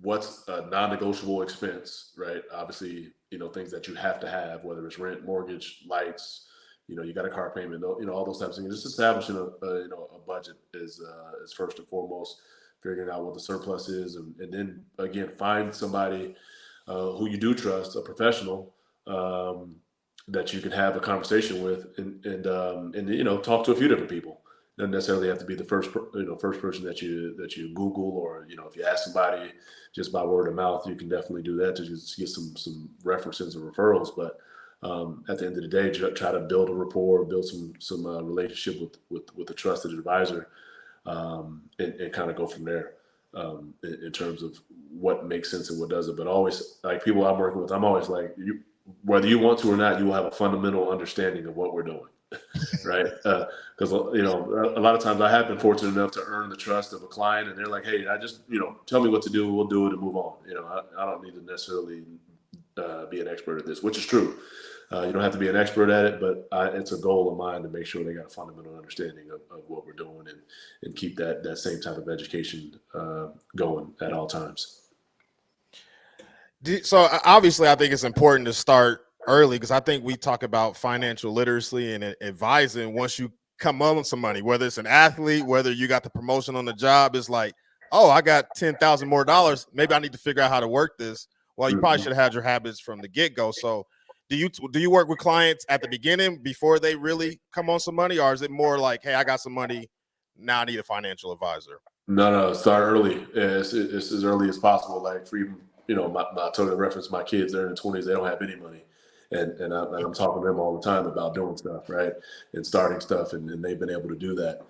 what's a non-negotiable expense, right? Obviously, things that you have to have, whether it's rent, mortgage, lights, you got a car payment, all those types of things. Just establishing a budget is first and foremost, figuring out what the surplus is, and then again, find somebody who you do trust, a professional, that you can have a conversation with, and talk to a few different people. Doesn't necessarily have to be the first person that you Google, or if you ask somebody just by word of mouth, you can definitely do that to just get some references and referrals. But at the end of the day, try to build a rapport, build some relationship with a trusted advisor, and kind of go from there. In terms of what makes sense and what doesn't. But always, like people I'm working with, I'm always like, whether you want to or not, you will have a fundamental understanding of what we're doing, right? Because a lot of times I have been fortunate enough to earn the trust of a client, and they're like, hey, I just tell me what to do, we'll do it and move on. I don't need to necessarily be an expert at this, which is true. You don't have to be an expert at it, but it's a goal of mine to make sure they got a fundamental understanding of what we're doing, and keep that same type of education going at all times. So obviously, I think it's important to start early, because I think we talk about financial literacy and advising once you come on some money, whether it's an athlete, whether you got the promotion on the job. It's like, oh, I got $10,000 more. Maybe I need to figure out how to work this. Well, you probably should have had your habits from the get-go. So do you work with clients at the beginning before they really come on some money, or is it more like, hey, I got some money, now I need a financial advisor? No, start early. It's as early as possible. Like for even, I totally reference my kids, they're in their 20s, they don't have any money. And I'm talking to them all the time about doing stuff, right? And starting stuff. And they've been able to do that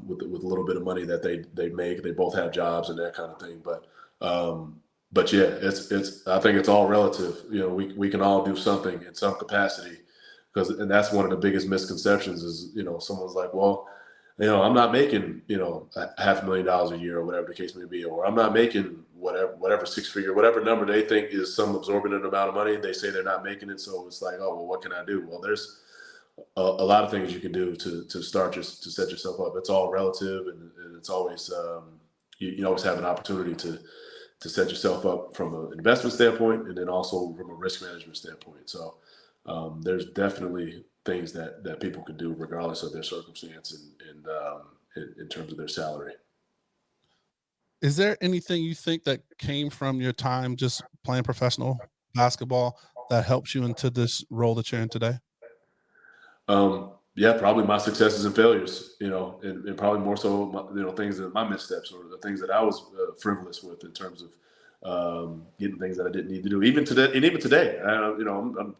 with a little bit of money that they make. They both have jobs and that kind of thing. But yeah, I think it's all relative. We can all do something in some capacity, and that's one of the biggest misconceptions is, someone's like, well, I'm not making, $500,000 a year or whatever the case may be, or I'm not making whatever six-figure, whatever number they think is some absorbent amount of money. They say they're not making it. So it's like, oh, well, what can I do? Well, there's a lot of things you can do to start to set yourself up. It's all relative, and it's always, you always have an opportunity to set yourself up from an investment standpoint, and then also from a risk management standpoint. So there's definitely things that people can do regardless of their circumstance and in terms of their salary. Is there anything you think that came from your time just playing professional basketball that helps you into this role that you're in today? Yeah, probably my successes and failures, and probably more so, things that my missteps or the things that I was frivolous with in terms of getting things that I didn't need to do. Even today,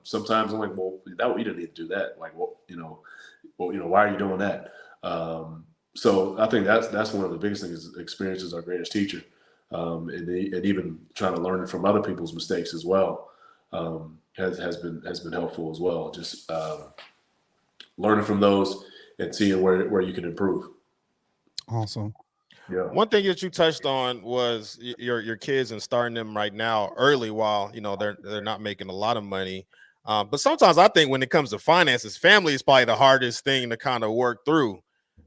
sometimes I'm like, well, you didn't need to do that. Like, why are you doing that? So I think that's one of the biggest things. Experience is our greatest teacher, and even trying to learn from other people's mistakes as well has been helpful as well. Just learning from those and seeing where you can improve. Awesome. Yeah. One thing that you touched on was your kids and starting them right now early while they're not making a lot of money. But sometimes I think when it comes to finances, family is probably the hardest thing to kind of work through.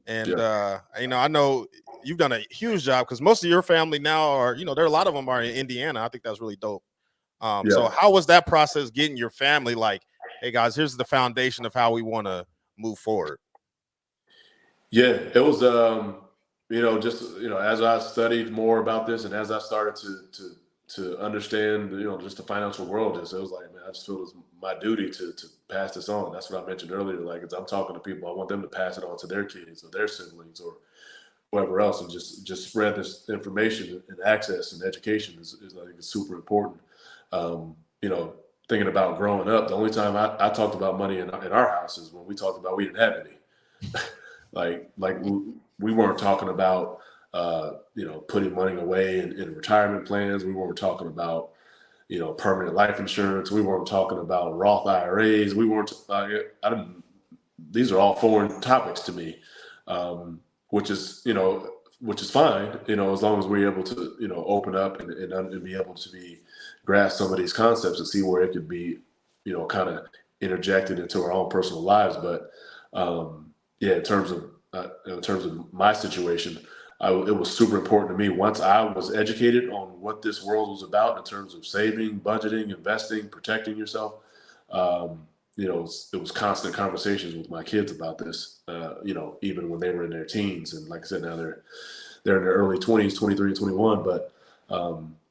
And I know you've done a huge job because most of your family now are, there are a lot of them are in Indiana. I think that's really dope. So how was that process getting your family like, hey guys, here's the foundation of how we want to move forward? Yeah, it was as I studied more about this and as I started to understand just the financial world, it was like, man, I just feel it's my duty to pass this on. That's what I mentioned earlier. Like, as I'm talking to people, I want them to pass it on to their kids or their siblings or whoever else, and just spread this information and access and education is I think it's super important. Thinking about growing up, the only time I talked about money in our house is when we talked about we didn't have any. like we weren't talking about putting money away in retirement plans. We weren't talking about permanent life insurance. We weren't talking about Roth IRAs. We weren't. These are all foreign topics to me, which is fine. As long as we're able to open up and be able to grasp some of these concepts and see where it could be kind of interjected into our own personal lives. But in terms of my situation, it was super important to me once I was educated on what this world was about in terms of saving, budgeting, investing, protecting yourself. It was constant conversations with my kids about this, even when they were in their teens. And like I said, now they're in their early 20s, 23, 21, but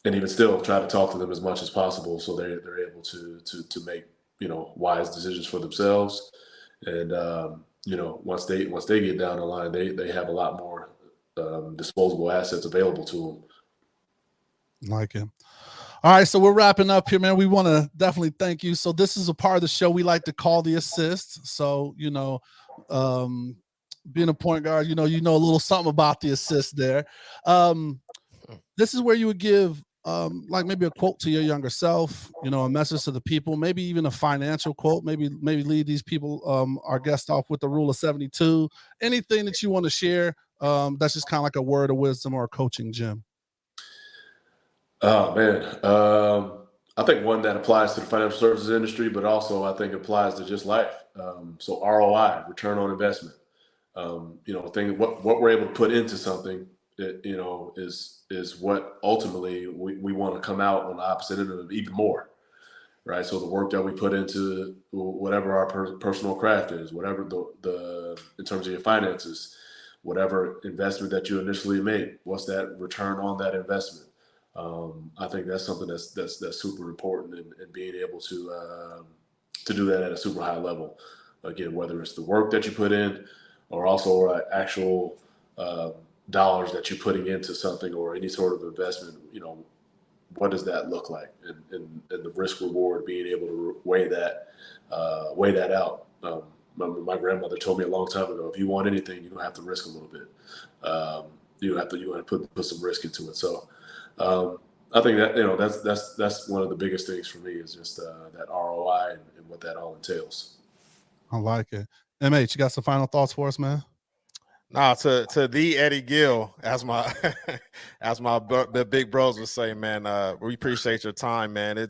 and even still try to talk to them as much as possible so they're able to make wise decisions for themselves. And once they get down the line, they have a lot more disposable assets available to them. Like it. All right, so we're wrapping up here, man. We want to definitely thank you. So this is a part of the show we like to call the assist. So being a point guard, you know a little something about the assist there. This is where you would give like maybe a quote to your younger self, a message to the people, maybe even a financial quote, maybe lead these people, our guest off with the rule of 72, anything that you want to share. That's just kind of like a word of wisdom or a coaching gem. Oh man. I think one that applies to the financial services industry, but also I think applies to just life. So ROI, return on investment. What we're able to put into something that, is what ultimately we want to come out on the opposite end of even more. Right. So the work that we put into whatever our personal craft is, whatever the in terms of your finances, whatever investment that you initially make, what's that return on that investment? I think that's something that's super important, and being able to do that at a super high level. Again, whether it's the work that you put in, or also actual dollars that you're putting into something or any sort of investment. What does that look like? And the risk reward, being able to weigh that out. My grandmother told me a long time ago, if you want anything, you're gonna have to risk a little bit. You have to put some risk into it. So. I think that that's one of the biggest things for me is just that ROI and what that all entails. I like it. MH, you got some final thoughts for us, man? Nah, to the Eddie Gill, as my the big bros would say, man. We appreciate your time, man.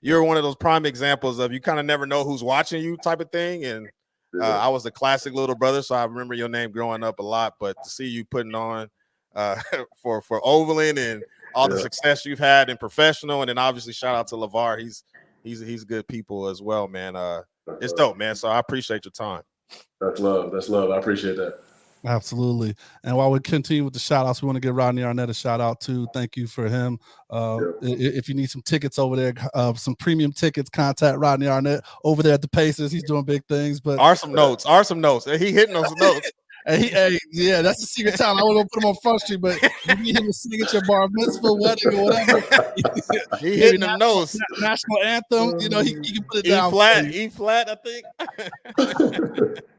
You're one of those prime examples of you kind of never know who's watching you type of thing. And I was a classic little brother, so I remember your name growing up a lot. But to see you putting on for Overland and all the success you've had in professional, and then obviously shout out to LeVar. He's good people as well, man. It's dope, man. So I appreciate your time. That's love. That's love. I appreciate that. Absolutely. And while we continue with the shout outs, we want to give Rodney Arnett a shout out too. Thank you for him. If you need some tickets over there, some premium tickets, contact Rodney Arnett over there at the Pacers. He's doing big things. But are some notes. He hitting those notes. Hey, yeah, that's the secret talent. I was gonna put him on Front Street, but you need him to sing at your bar mitzvah, wedding, or whatever. He hitting them notes. National anthem, you know, he can put it E down. flat, I think.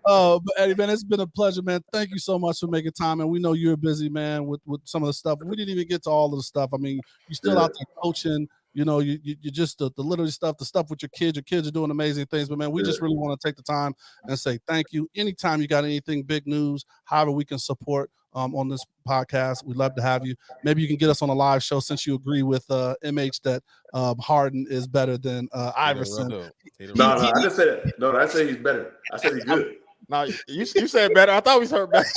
But Eddie, man, it's been a pleasure, man. Thank you so much for making time. And we know you're busy, man, with some of the stuff. We didn't even get to all of the stuff. I mean, you're still out there coaching. You know, you just the literally stuff, the stuff with your kids. Your kids are doing amazing things. But man, we just really want to take the time and say thank you. Anytime you got anything big news, however we can support on this podcast, we'd love to have you. Maybe you can get us on a live show since you agree with MH that Harden is better than Iverson. No, I didn't say that. No, I said he's better. I said he's good. No, you said better. I thought we heard better.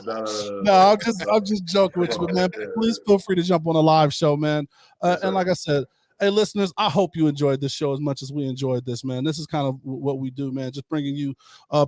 No, I'm just joking with you, but man, please feel free to jump on a live show, man. And like I said, hey, listeners, I hope you enjoyed this show as much as we enjoyed this, man. This is kind of what we do, man. Just bringing you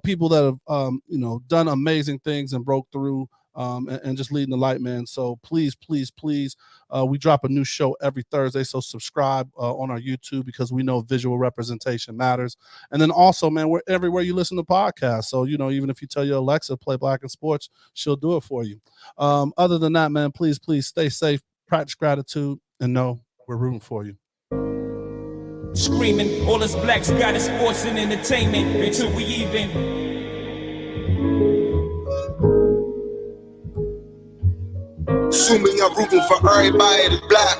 people that have, done amazing things and broke through. And just leading the light, man. So please, we drop a new show every Thursday. So subscribe on our YouTube because we know visual representation matters. And then also, man, we're everywhere you listen to podcasts. So, you know, even if you tell your Alexa, play Black in Sports, she'll do it for you. Other than that, man, please stay safe, practice gratitude, and know we're rooting for you. Screaming, all us blacks got is sports and entertainment until we even. Assuming I'm rooting for everybody that's black.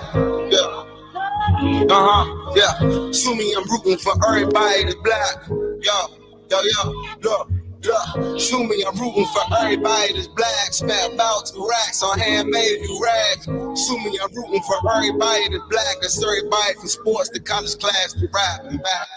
Yeah. Yeah. Assuming I'm rooting for everybody that's black. Yo. Assuming I'm rooting for everybody that's black. Spent about 2 racks on handmade new rags. Assuming I'm rooting for everybody that's black. That's everybody from sports to college class to rap and back.